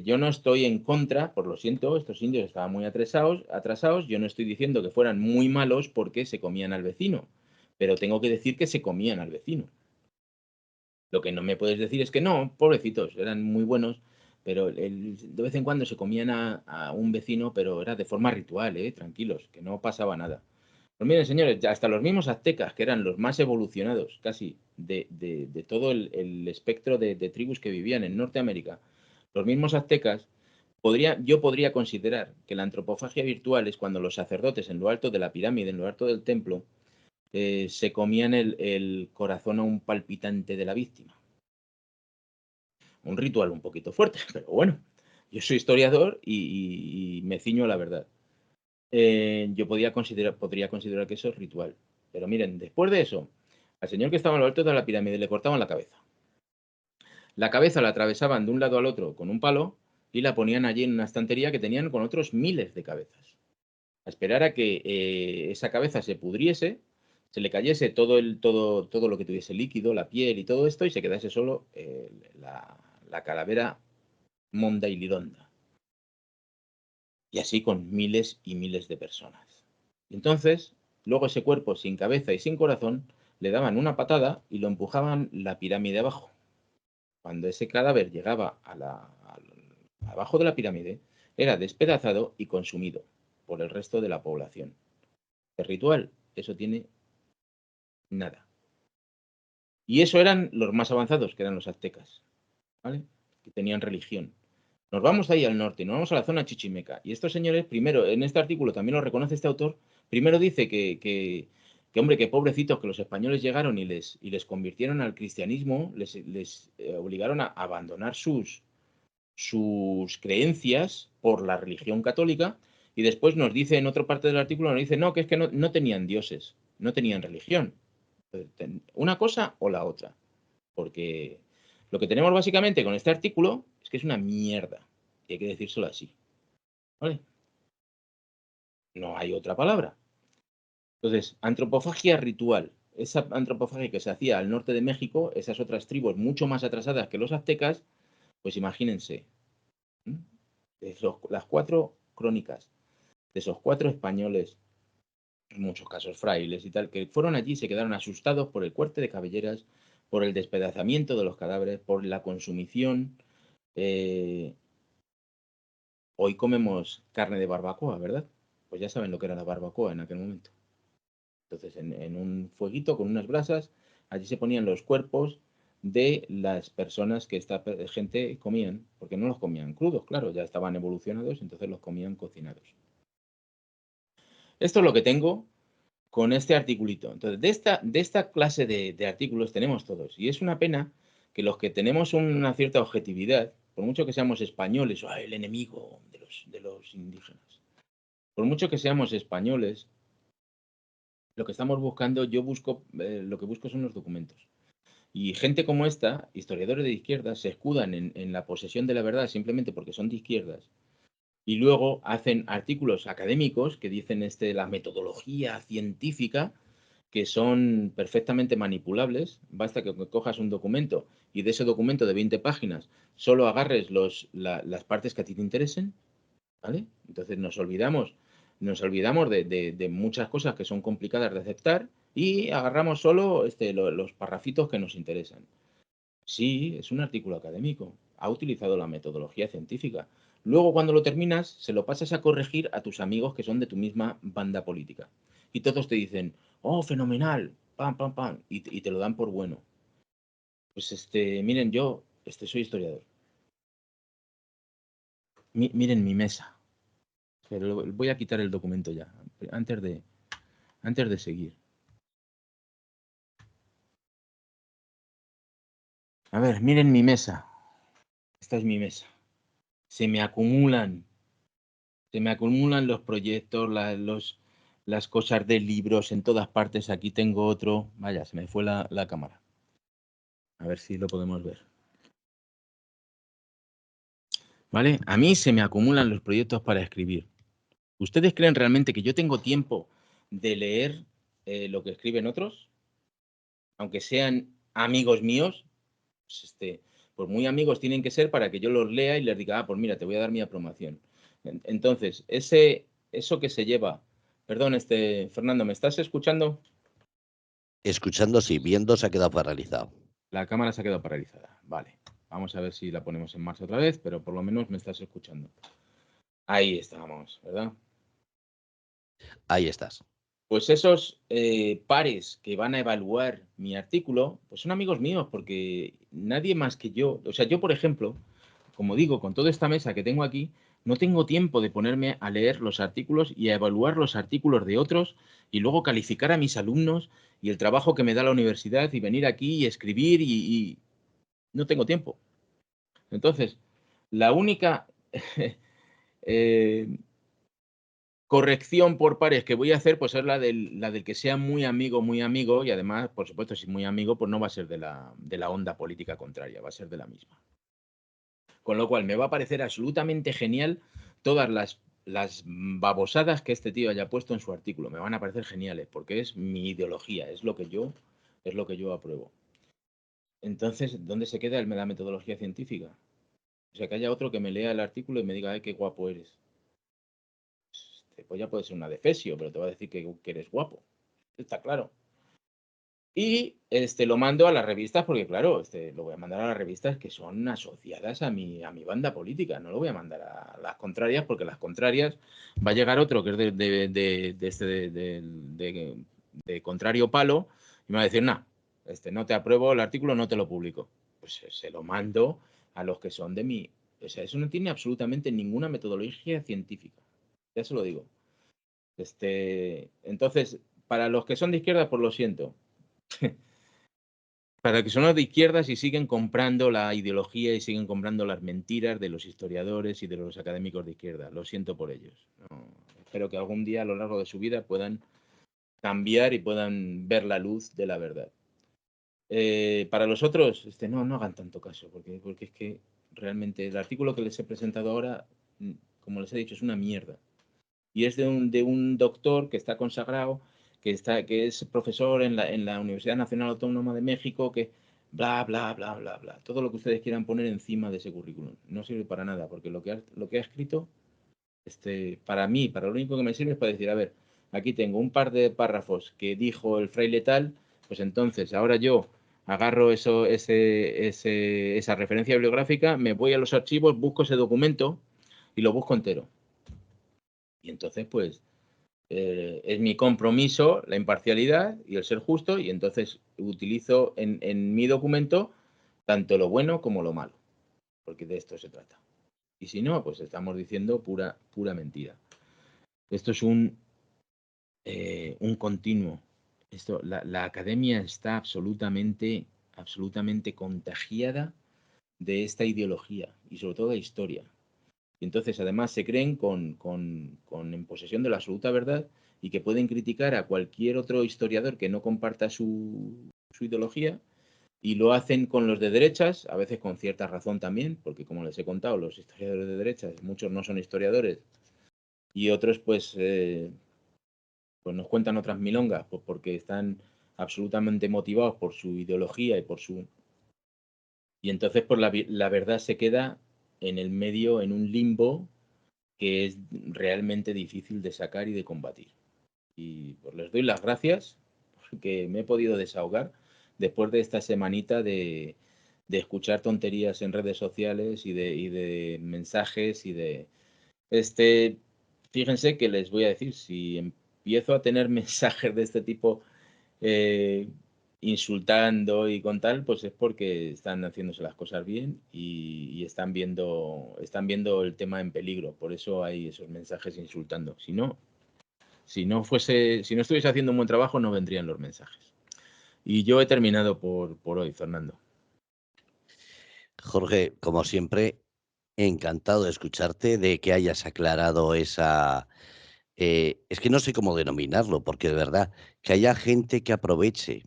Yo no estoy en contra, por lo siento, estos indios estaban muy atrasados, yo no estoy diciendo que fueran muy malos porque se comían al vecino, pero tengo que decir que se comían al vecino. Lo que no me puedes decir es que no, pobrecitos, eran muy buenos, pero de vez en cuando se comían a un vecino, pero era de forma ritual, tranquilos, que no pasaba nada. Pues miren, señores, ya hasta los mismos aztecas, que eran los más evolucionados casi de todo el espectro de tribus que vivían en Norteamérica, los mismos aztecas, yo podría considerar que la antropofagia virtual es cuando los sacerdotes en lo alto de la pirámide, en lo alto del templo, se comían el corazón aún palpitante de la víctima. Un ritual un poquito fuerte, pero bueno, yo soy historiador y me ciño a la verdad. Yo podría considerar que eso es ritual. Pero miren, después de eso, al señor que estaba en lo alto de la pirámide le cortaban la cabeza. La cabeza la atravesaban de un lado al otro con un palo y la ponían allí en una estantería que tenían con otros miles de cabezas. A esperar a que esa cabeza se pudriese, se le cayese todo lo que tuviese líquido, la piel y todo esto, y se quedase solo la calavera monda y lidonda. Y así con miles y miles de personas. Y entonces, luego ese cuerpo sin cabeza y sin corazón, le daban una patada y lo empujaban la pirámide abajo. Cuando ese cadáver llegaba abajo de la pirámide, era despedazado y consumido por el resto de la población. El ritual, eso tiene nada. Y eso eran los más avanzados, que eran los aztecas, ¿vale? Que tenían religión. Nos vamos ahí al norte, nos vamos a la zona chichimeca. Y estos señores, primero, en este artículo también lo reconoce este autor, primero dice que hombre, que pobrecitos, que los españoles llegaron y les convirtieron al cristianismo, les obligaron a abandonar sus creencias por la religión católica, y después nos dice en otra parte del artículo, nos dice, no, que es que no tenían dioses, no tenían religión. Una cosa o la otra. Porque lo que tenemos básicamente con este artículo es que es una mierda. Y hay que decírselo así. ¿Vale? No hay otra palabra. Entonces, antropofagia ritual. Esa antropofagia que se hacía al norte de México, esas otras tribus mucho más atrasadas que los aztecas, pues imagínense. Las 4 crónicas de esos 4 españoles, en muchos casos frailes y tal, que fueron allí y se quedaron asustados por el corte de cabelleras, por el despedazamiento de los cadáveres, por la consumición. Hoy comemos carne de barbacoa, ¿verdad? Pues ya saben lo que era la barbacoa en aquel momento. Entonces, en un fueguito con unas brasas, allí se ponían los cuerpos de las personas que esta gente comían, porque no los comían crudos, claro, ya estaban evolucionados, entonces los comían cocinados. Esto es lo que tengo con este articulito. Entonces, de esta clase de artículos tenemos todos. Y es una pena que los que tenemos una cierta objetividad, por mucho que seamos españoles, o el enemigo de los indígenas, por mucho que seamos españoles, lo que estamos buscando, lo que busco son los documentos. Y gente como esta, historiadores de izquierdas, se escudan en la posesión de la verdad simplemente porque son de izquierdas, y luego hacen artículos académicos que dicen la metodología científica, que son perfectamente manipulables. Basta que cojas un documento y de ese documento de 20 páginas solo agarres las partes que a ti te interesen, ¿vale? Entonces nos olvidamos de muchas cosas que son complicadas de aceptar y agarramos solo los parrafitos que nos interesan. Sí, es un artículo académico. Ha utilizado la metodología científica. Luego, cuando lo terminas, se lo pasas a corregir a tus amigos que son de tu misma banda política. Y todos te dicen, oh, fenomenal, pam, pam, pam, y te lo dan por bueno. Pues miren, yo soy historiador. Miren mi mesa. Pero voy a quitar el documento ya, antes de seguir. A ver, miren mi mesa. Esta es mi mesa. Se me acumulan los proyectos, las cosas de libros en todas partes. Aquí tengo otro. Vaya, se me fue la cámara. A ver si lo podemos ver. ¿Vale? A mí se me acumulan los proyectos para escribir. ¿Ustedes creen realmente que yo tengo tiempo de leer lo que escriben otros? Aunque sean amigos míos, pues, pues muy amigos tienen que ser para que yo los lea y les diga, ah, pues mira, te voy a dar mi aprobación. Entonces, eso que se lleva, perdón, Fernando, ¿me estás escuchando? Escuchando, sí, viendo se ha quedado paralizado. La cámara se ha quedado paralizada. Vale, vamos a ver si la ponemos en marcha otra vez, pero por lo menos me estás escuchando. Ahí estamos, ¿verdad? Ahí estás. Pues esos pares que van a evaluar mi artículo, pues son amigos míos, porque nadie más que yo, o sea, yo, por ejemplo, como digo, con toda esta mesa que tengo aquí, no tengo tiempo de ponerme a leer los artículos y a evaluar los artículos de otros y luego calificar a mis alumnos y el trabajo que me da la universidad y venir aquí y escribir y no tengo tiempo. Entonces, la única eh, corrección por pares que voy a hacer, pues es la del que sea muy amigo, y además, por supuesto, si es muy amigo, pues no va a ser de la onda política contraria, va a ser de la misma. Con lo cual, me va a parecer absolutamente genial todas las babosadas que este tío haya puesto en su artículo. Me van a parecer geniales, porque es mi ideología, es lo que yo apruebo. Entonces, ¿dónde se queda la metodología científica? O sea, que haya otro que me lea el artículo y me diga, ay, qué guapo eres. Pues ya puede ser una defesio, pero te va a decir que eres guapo. Está claro. Y lo mando a las revistas porque, claro, lo voy a mandar a las revistas que son asociadas a mi banda política. No lo voy a mandar a las contrarias porque las contrarias va a llegar otro que es de contrario palo y me va a decir, no, no te apruebo el artículo, no te lo publico. Pues se lo mando a los que son de mi... O sea, eso no tiene absolutamente ninguna metodología científica. Ya se lo digo. Entonces, para los que son de izquierda, pues lo siento. Para que son los de izquierdas y siguen comprando la ideología y siguen comprando las mentiras de los historiadores y de los académicos de izquierda. Lo siento por ellos. No, espero que algún día a lo largo de su vida puedan cambiar y puedan ver la luz de la verdad. Para los otros, no hagan tanto caso, porque es que realmente el artículo que les he presentado ahora, como les he dicho, es una mierda. Y es de un doctor que está consagrado, que es profesor en la Universidad Nacional Autónoma de México, que bla, bla, bla, bla, bla. Todo lo que ustedes quieran poner encima de ese currículum. No sirve para nada, porque lo que ha escrito, para mí, para lo único que me sirve es para decir, a ver, aquí tengo un par de párrafos que dijo el fraile tal, pues entonces ahora yo agarro esa referencia bibliográfica, me voy a los archivos, busco ese documento y lo busco entero. Y entonces, pues, es mi compromiso la imparcialidad y el ser justo, y entonces utilizo en mi documento tanto lo bueno como lo malo, porque de esto se trata. Y si no, pues estamos diciendo pura mentira. Esto es un continuo. La academia está absolutamente contagiada de esta ideología y sobre todo de historia. Y entonces, además, se creen en posesión de la absoluta verdad y que pueden criticar a cualquier otro historiador que no comparta su ideología, y lo hacen con los de derechas, a veces con cierta razón también, porque como les he contado, los historiadores de derechas, muchos no son historiadores y otros pues nos cuentan otras milongas, pues porque están absolutamente motivados por su ideología y entonces pues la verdad se queda en el medio, en un limbo que es realmente difícil de sacar y de combatir. Y pues les doy las gracias porque me he podido desahogar después de esta semanita de escuchar tonterías en redes sociales y de mensajes y de fíjense que les voy a decir, si empiezo a tener mensajes de este tipo eh, insultando y con tal, pues es porque están haciéndose las cosas bien y están viendo el tema en peligro. Por eso hay esos mensajes insultando. Si no estuviese haciendo un buen trabajo, no vendrían los mensajes. Y yo he terminado por hoy, Fernando. Jorge, como siempre, encantado de escucharte, de que hayas aclarado esa... es que no sé cómo denominarlo, porque de verdad, que haya gente que aproveche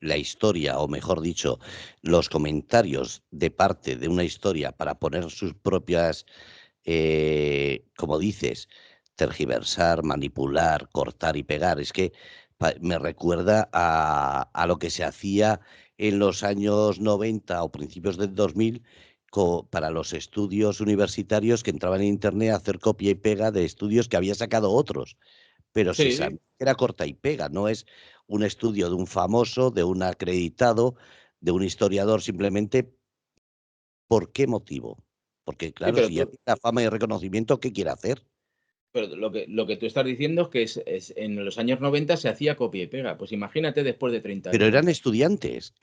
la historia, o mejor dicho, los comentarios de parte de una historia para poner sus propias, como dices, tergiversar, manipular, cortar y pegar. Es que me recuerda a lo que se hacía en los años 90 o principios del 2000 para los estudios universitarios, que entraban en Internet a hacer copia y pega de estudios que había sacado otros, pero se sabía Sí, que era corta y pega, no es un estudio de un famoso, de un acreditado, de un historiador, simplemente. ¿Por qué motivo? Porque sí, claro, pero si ya tiene la fama y el reconocimiento, ¿qué quiere hacer? Pero lo que tú estás diciendo es que en los años 90 se hacía copia y pega. Pues imagínate después de 30 Pero años. eran estudiantes,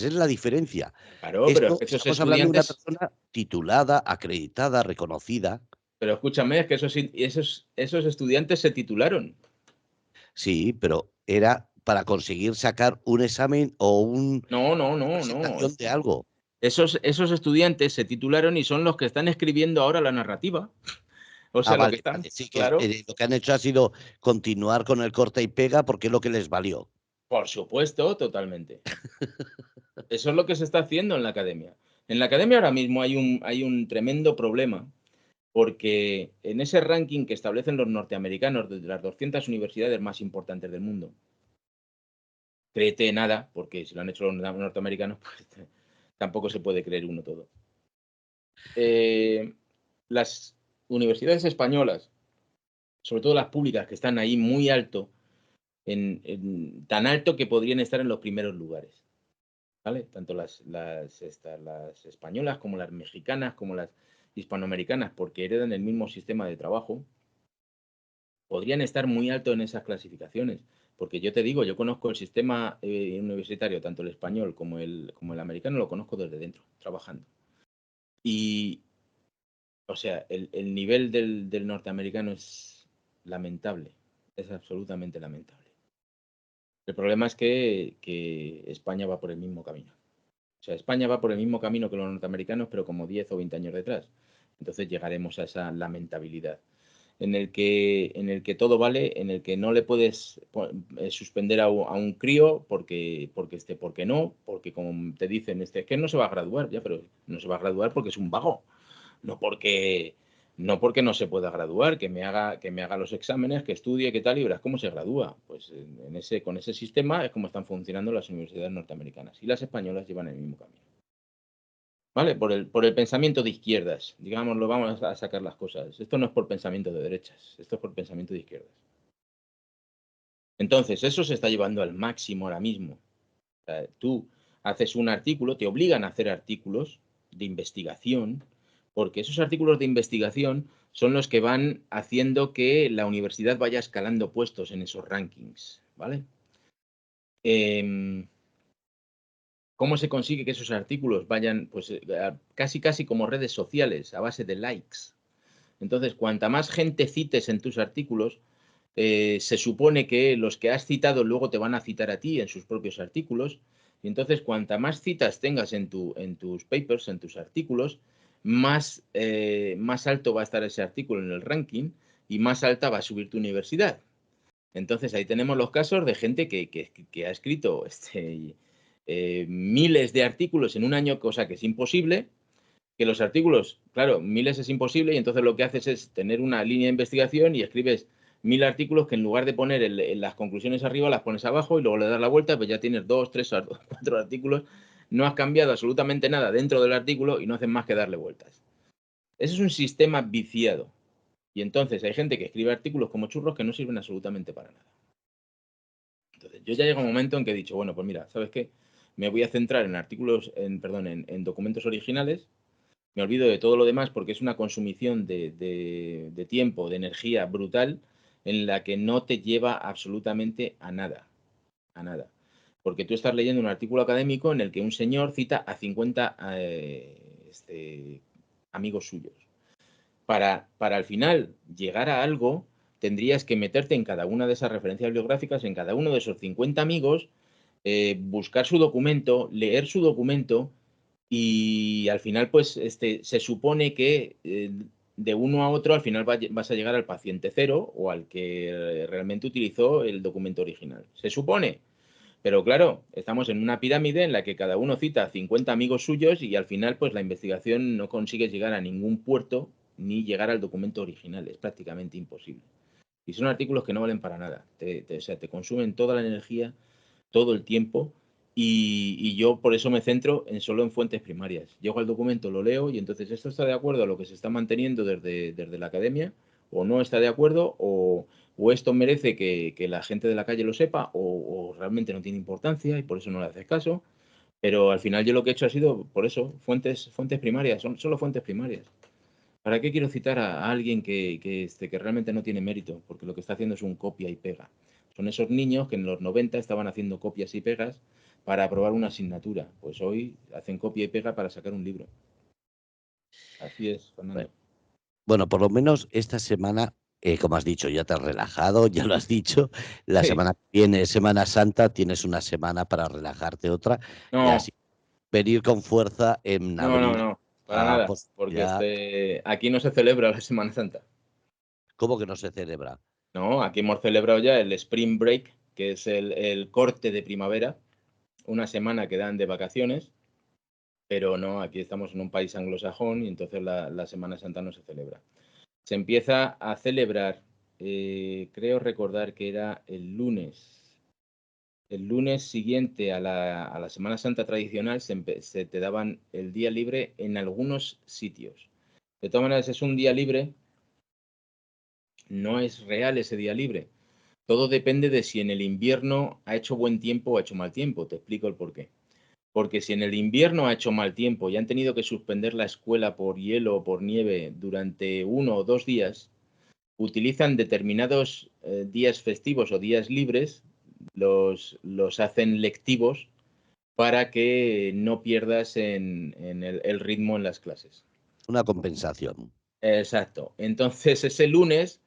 es la diferencia. Claro, pero es Esto que esos estamos hablando de una estudiantes, persona titulada, acreditada, reconocida. pero escúchame, es que esos estudiantes se titularon. Sí, pero era para conseguir sacar un examen o No, no, una no, no. presentación de algo. Esos estudiantes se titularon y son los que están escribiendo ahora la narrativa. O Ah, sea, lo que vale, vale, están, sí que, claro, lo que han hecho ha sido continuar con el corta y pega porque es lo que les valió. por supuesto, totalmente. Eso es lo que se está haciendo en la academia. En la academia ahora mismo hay un tremendo problema, porque en ese ranking que establecen los norteamericanos de las 200 universidades más importantes del mundo, créete nada, porque si lo han hecho los norteamericanos, pues tampoco se puede creer uno todo. Las universidades españolas, sobre todo las públicas, que están ahí muy alto, tan alto que podrían estar en los primeros lugares, ¿vale? Tanto las españolas como las mexicanas, como las hispanoamericanas, porque heredan el mismo sistema de trabajo, podrían estar muy alto en esas clasificaciones. Porque yo te digo, yo conozco el sistema universitario, tanto el español como el americano, lo conozco desde dentro, trabajando. Y, o sea, el nivel del norteamericano es lamentable, es absolutamente lamentable. El problema es que España va por el mismo camino. O sea, España va por el mismo camino que los norteamericanos, pero como 10 o 20 años detrás. Entonces llegaremos a esa lamentabilidad en el que todo vale, en el que no le puedes suspender a un crío porque no, porque como te dicen, es que no se va a graduar, ya, pero no se va a graduar porque es un vago, no porque no se pueda graduar, que me haga los exámenes, que estudie, que tal, y verás cómo se gradúa. Pues con ese sistema es como están funcionando las universidades norteamericanas. Y las españolas llevan el mismo camino. ¿Vale? Por el pensamiento de izquierdas. Digámoslo, vamos a sacar las cosas. Esto no es por pensamiento de derechas, esto es por pensamiento de izquierdas. Entonces, eso se está llevando al máximo ahora mismo. O sea, tú haces un artículo, te obligan a hacer artículos de investigación, porque esos artículos de investigación son los que van haciendo que la universidad vaya escalando puestos en esos rankings, ¿vale? ¿Cómo se consigue que esos artículos vayan, pues, casi casi como redes sociales, a base de likes? Entonces, cuanta más gente cites en tus artículos, se supone que los que has citado luego te van a citar a ti en sus propios artículos. Y entonces, cuanta más citas tengas en tus papers, en tus artículos, más alto va a estar ese artículo en el ranking y más alta va a subir tu universidad. Entonces, ahí tenemos los casos de gente que ha escrito miles de artículos en un año, cosa que es imposible, que los artículos, claro, miles es imposible y entonces lo que haces es tener una línea de investigación y escribes 1000 artículos que en lugar de poner las conclusiones arriba las pones abajo y luego le das la vuelta, pues ya tienes 2, 3, 4 artículos, no has cambiado absolutamente nada dentro del artículo y no haces más que darle vueltas. Ese es un sistema viciado y entonces hay gente que escribe artículos como churros que no sirven absolutamente para nada. Entonces yo ya llega un momento en que he dicho, bueno, pues mira, ¿sabes qué? Me voy a centrar en artículos, en documentos originales. Me olvido de todo lo demás porque es una consumición de tiempo, de energía brutal, en la que no te lleva absolutamente a nada, a nada. Porque tú estás leyendo un artículo académico en el que un señor cita a 50 amigos suyos. Para al final llegar a algo, tendrías que meterte en cada una de esas referencias bibliográficas, en cada uno de esos 50 amigos, buscar su documento, leer su documento y al final, pues, se supone que de uno a otro, al final vas a llegar al paciente cero o al que realmente utilizó el documento original. Se supone. Pero claro, estamos en una pirámide en la que cada uno cita a 50 amigos suyos y al final, pues, la investigación no consigue llegar a ningún puerto ni llegar al documento original. Es prácticamente imposible. Y son artículos que no valen para nada. O sea, te consumen toda la energía todo el tiempo y yo por eso me centro solo en fuentes primarias. Llego al documento, lo leo y entonces esto está de acuerdo a lo que se está manteniendo desde la academia o no está de acuerdo o esto merece que la gente de la calle lo sepa o realmente no tiene importancia y por eso no le haces caso. Pero al final yo lo que he hecho ha sido, por eso, fuentes primarias, son solo fuentes primarias. ¿Para qué quiero citar a alguien que realmente no tiene mérito? Porque lo que está haciendo es un copia y pega. Son esos niños que en los 90 estaban haciendo copias y pegas para aprobar una asignatura. Pues hoy hacen copia y pega para sacar un libro. Así es, Bueno, Fernando. bueno, por lo menos esta semana, como has dicho, ya te has relajado, ya lo has dicho. La Sí. semana que viene, Semana Santa, tienes una semana para relajarte otra y No, así venir con fuerza en abril no, para a nada. Porque posibilidad. aquí no se celebra la Semana Santa. ¿Cómo que no se celebra? No, aquí hemos celebrado ya el Spring Break, que es el corte de primavera, una semana que dan de vacaciones, pero no, aquí estamos en un país anglosajón y entonces la Semana Santa no se celebra. Se empieza a celebrar, creo recordar que era el lunes siguiente a la Semana Santa tradicional se te daban el día libre en algunos sitios. De todas maneras, es un día libre, no es real ese día libre. Todo depende de si en el invierno ha hecho buen tiempo o ha hecho mal tiempo. Te explico el porqué. Porque si en el invierno ha hecho mal tiempo y han tenido que suspender la escuela por hielo o por nieve durante 1 o 2 días, utilizan determinados días festivos o días libres, los hacen lectivos para que no pierdas en el ritmo en las clases. Una compensación. Exacto. Entonces, ese lunes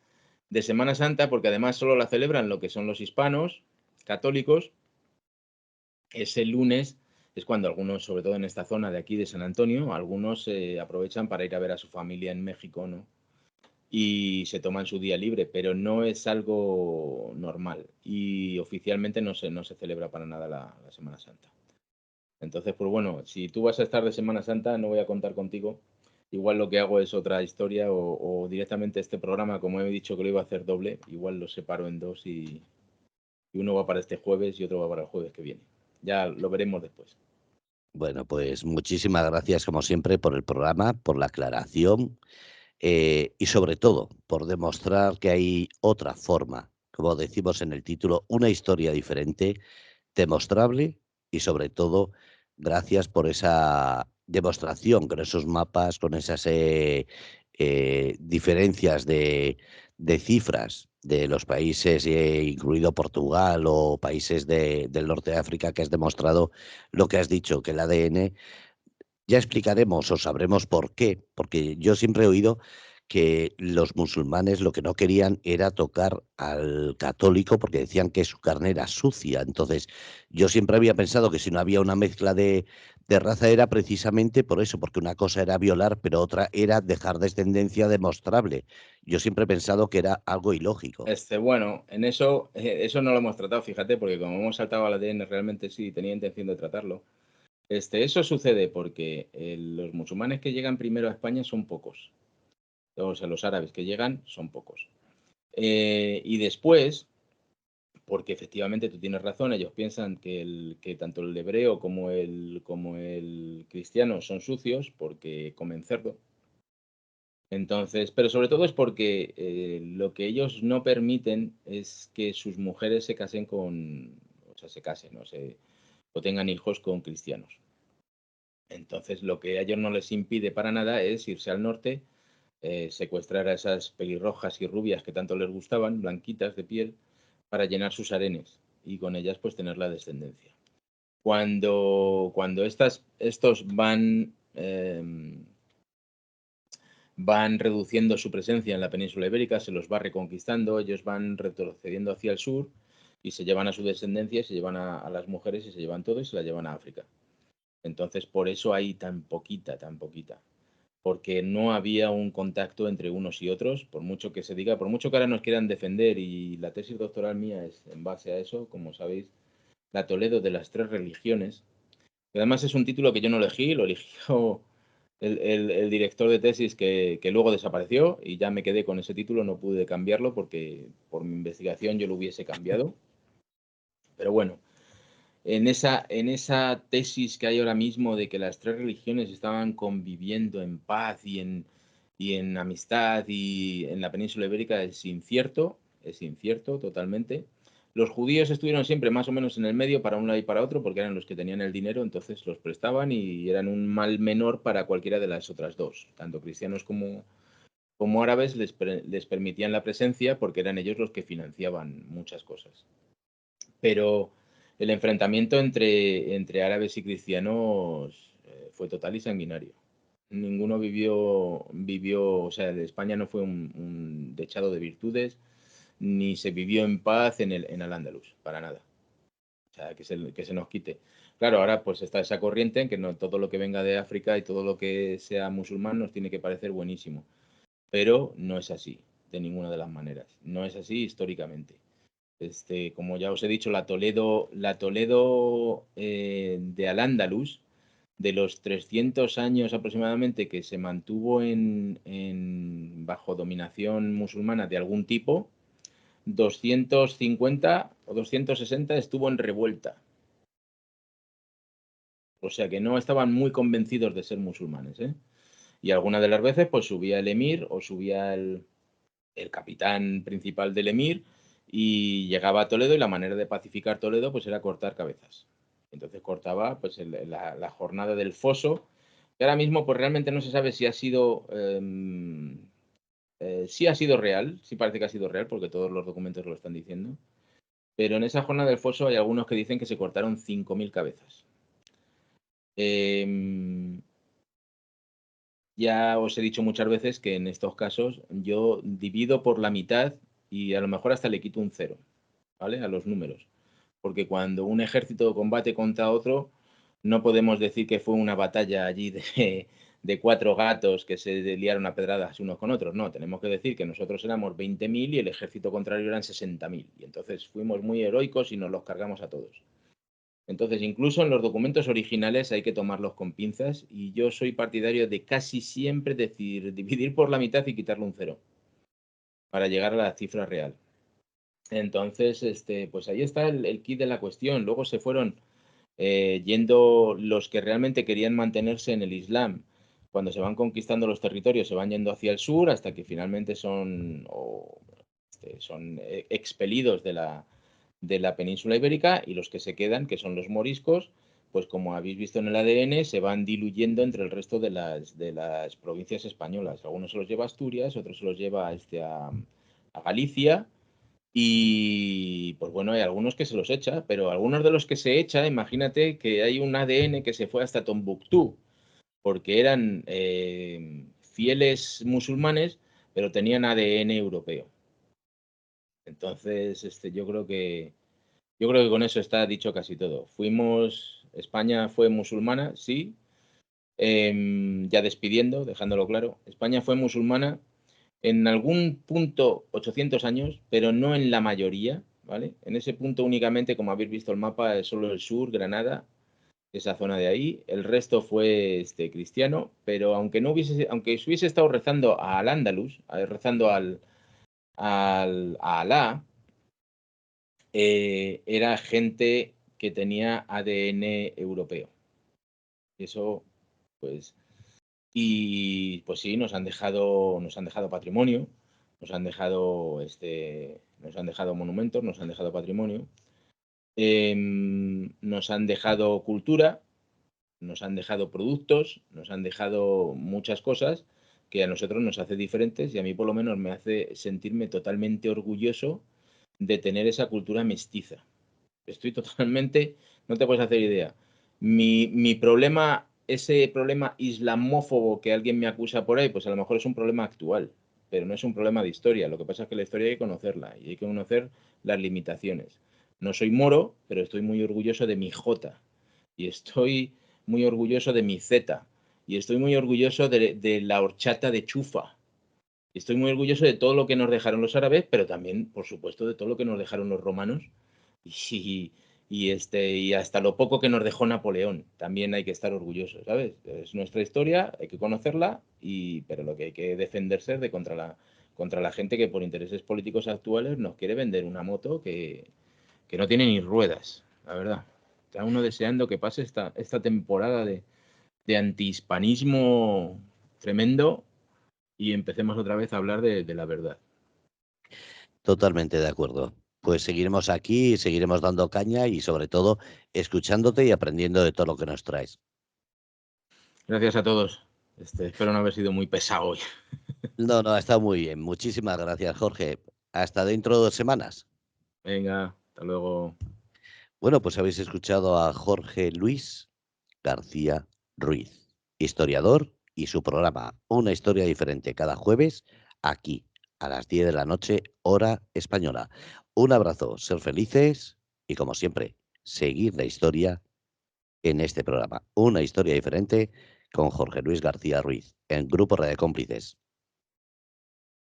de Semana Santa, porque además solo la celebran lo que son los hispanos católicos, ese lunes es cuando algunos, sobre todo en esta zona de aquí de San Antonio, algunos aprovechan para ir a ver a su familia en México, ¿no? Y se toman su día libre, pero no es algo normal y oficialmente no se celebra para nada la Semana Santa. Entonces, pues bueno, si tú vas a estar de Semana Santa, no voy a contar contigo. Igual lo que hago es otra historia o directamente este programa, como he dicho que lo iba a hacer doble, igual lo separo en dos y uno va para este jueves y otro va para el jueves que viene. Ya lo veremos después. Bueno, pues muchísimas gracias, como siempre, por el programa, por la aclaración y sobre todo por demostrar que hay otra forma, como decimos en el título, una historia diferente, demostrable y sobre todo gracias por esa demostración con esos mapas, con esas diferencias de cifras de los países, incluido Portugal o países del norte de África, que has demostrado lo que has dicho, que el ADN ya explicaremos o sabremos por qué, porque yo siempre he oído que los musulmanes lo que no querían era tocar al católico porque decían que su carne era sucia. Entonces, yo siempre había pensado que si no había una mezcla de raza era precisamente por eso, porque una cosa era violar, pero otra era dejar descendencia demostrable. Yo siempre he pensado que era algo ilógico. Bueno, en eso no lo hemos tratado, fíjate, porque como hemos saltado al ADN, realmente sí tenía intención de tratarlo. Eso sucede porque los musulmanes que llegan primero a España son pocos. O sea, los árabes que llegan son pocos. Y después, porque efectivamente tú tienes razón, ellos piensan que tanto el hebreo como el cristiano son sucios porque comen cerdo. Entonces, pero sobre todo es porque lo que ellos no permiten es que sus mujeres se casen o sea, se casen, o tengan hijos con cristianos. Entonces, lo que a ellos no les impide para nada es irse al norte, secuestrar a esas pelirrojas y rubias que tanto les gustaban, blanquitas de piel, para llenar sus harenes y con ellas pues tener la descendencia. Cuando estos van reduciendo su presencia en la península ibérica, se los va reconquistando, ellos van retrocediendo hacia el sur y se llevan a su descendencia, se llevan a las mujeres y se llevan todo y se las llevan a África. Entonces, por eso hay tan poquita, porque no había un contacto entre unos y otros, por mucho que se diga, por mucho que ahora nos quieran defender, y la tesis doctoral mía es en base a eso, como sabéis, la Toledo de las tres religiones. Y además es un título que yo no elegí, lo eligió el director de tesis que luego desapareció y ya me quedé con ese título, no pude cambiarlo porque por mi investigación yo lo hubiese cambiado. Pero bueno, en esa tesis que hay ahora mismo de que las tres religiones estaban conviviendo en paz y en amistad y en la península ibérica es incierto totalmente. Los judíos estuvieron siempre más o menos en el medio para un lado y para otro porque eran los que tenían el dinero, entonces los prestaban y eran un mal menor para cualquiera de las otras dos, tanto cristianos como árabes les permitían la presencia porque eran ellos los que financiaban muchas cosas. Pero el enfrentamiento entre árabes y cristianos fue total y sanguinario. Ninguno vivió, o sea, España no fue un dechado de virtudes, ni se vivió en paz en Al-Ándalus, para nada. O sea, que se nos quite. Claro, ahora pues está esa corriente en que no todo lo que venga de África y todo lo que sea musulmán nos tiene que parecer buenísimo. Pero no es así, de ninguna de las maneras. No es así históricamente. Como ya os he dicho, la Toledo de Al-Ándalus, de los 300 años aproximadamente que se mantuvo bajo dominación musulmana de algún tipo, 250 o 260 estuvo en revuelta. O sea que no estaban muy convencidos de ser musulmanes, ¿eh? Y algunas de las veces pues subía el emir o subía el capitán principal del emir y llegaba a Toledo y la manera de pacificar Toledo pues era cortar cabezas. Entonces cortaba pues la jornada del foso, que ahora mismo pues realmente no se sabe si ha sido sí ha sido real, sí parece que ha sido real porque todos los documentos lo están diciendo, pero en esa jornada del foso hay algunos que dicen que se cortaron 5.000 cabezas. Ya os he dicho muchas veces que en estos casos yo divido por la mitad y a lo mejor hasta le quito un 0, ¿vale? A los números. Porque cuando un ejército combate contra otro, no podemos decir que fue una batalla allí de 4 gatos que se liaron a pedradas unos con otros. No, tenemos que decir que nosotros éramos 20.000 y el ejército contrario eran 60.000. Y entonces fuimos muy heroicos y nos los cargamos a todos. Entonces, incluso en los documentos originales hay que tomarlos con pinzas y yo soy partidario de casi siempre decir dividir por la mitad y quitarle un 0 para llegar a la cifra real. Entonces, pues ahí está el kit de la cuestión. Luego se fueron yendo los que realmente querían mantenerse en el Islam. Cuando se van conquistando los territorios, se van yendo hacia el sur hasta que finalmente son expelidos de la península ibérica, y los que se quedan, que son los moriscos, pues como habéis visto en el ADN, se van diluyendo entre el resto de las provincias españolas. Algunos se los lleva a Asturias, otros se los lleva a Galicia, y pues bueno, hay algunos que se los echa, pero algunos de los que se echa, imagínate que hay un ADN que se fue hasta Tombuctú, porque eran fieles musulmanes, pero tenían ADN europeo. Entonces, yo creo que con eso está dicho casi todo. España fue musulmana, sí, ya despidiendo, dejándolo claro. España fue musulmana en algún punto 800 años, pero no en la mayoría, ¿vale? En ese punto únicamente, como habéis visto el mapa, es solo el sur, Granada, esa zona de ahí. El resto fue cristiano, pero aunque se hubiese estado rezando al Andalus, rezando a Alá, era gente que tenía ADN europeo. Eso, pues, y pues sí, nos han dejado patrimonio, nos han dejado monumentos, nos han dejado patrimonio, nos han dejado cultura, nos han dejado productos, nos han dejado muchas cosas que a nosotros nos hace diferentes, y a mí por lo menos me hace sentirme totalmente orgulloso de tener esa cultura mestiza. Estoy totalmente, no te puedes hacer idea. Mi problema, ese problema islamófobo que alguien me acusa por ahí, pues a lo mejor es un problema actual, pero no es un problema de historia. Lo que pasa es que la historia hay que conocerla y hay que conocer las limitaciones. No soy moro, pero estoy muy orgulloso de mi J, y estoy muy orgulloso de mi Z, y estoy muy orgulloso de la horchata de chufa. Y estoy muy orgulloso de todo lo que nos dejaron los árabes, pero también, por supuesto, de todo lo que nos dejaron los romanos y hasta lo poco que nos dejó Napoleón. También hay que estar orgullosos, ¿sabes? Es nuestra historia, hay que conocerla, pero lo que hay que defenderse es contra la gente que por intereses políticos actuales nos quiere vender una moto que no tiene ni ruedas, la verdad. Está uno deseando que pase esta temporada de antihispanismo tremendo y empecemos otra vez a hablar de la verdad. Totalmente de acuerdo. Pues seguiremos aquí, seguiremos dando caña y sobre todo escuchándote y aprendiendo de todo lo que nos traes. Gracias a todos. Espero no haber sido muy pesado hoy. No, no, está muy bien. Muchísimas gracias, Jorge. Hasta dentro de 2 semanas. Venga, hasta luego. Bueno, pues habéis escuchado a Jorge Luis García Ruiz, historiador, y su programa Una historia diferente cada jueves aquí a las 10 de la noche, hora española. Un abrazo, ser felices y como siempre, seguir la historia en este programa. Una historia diferente con Jorge Luis García Ruiz en Grupo Radio Cómplices.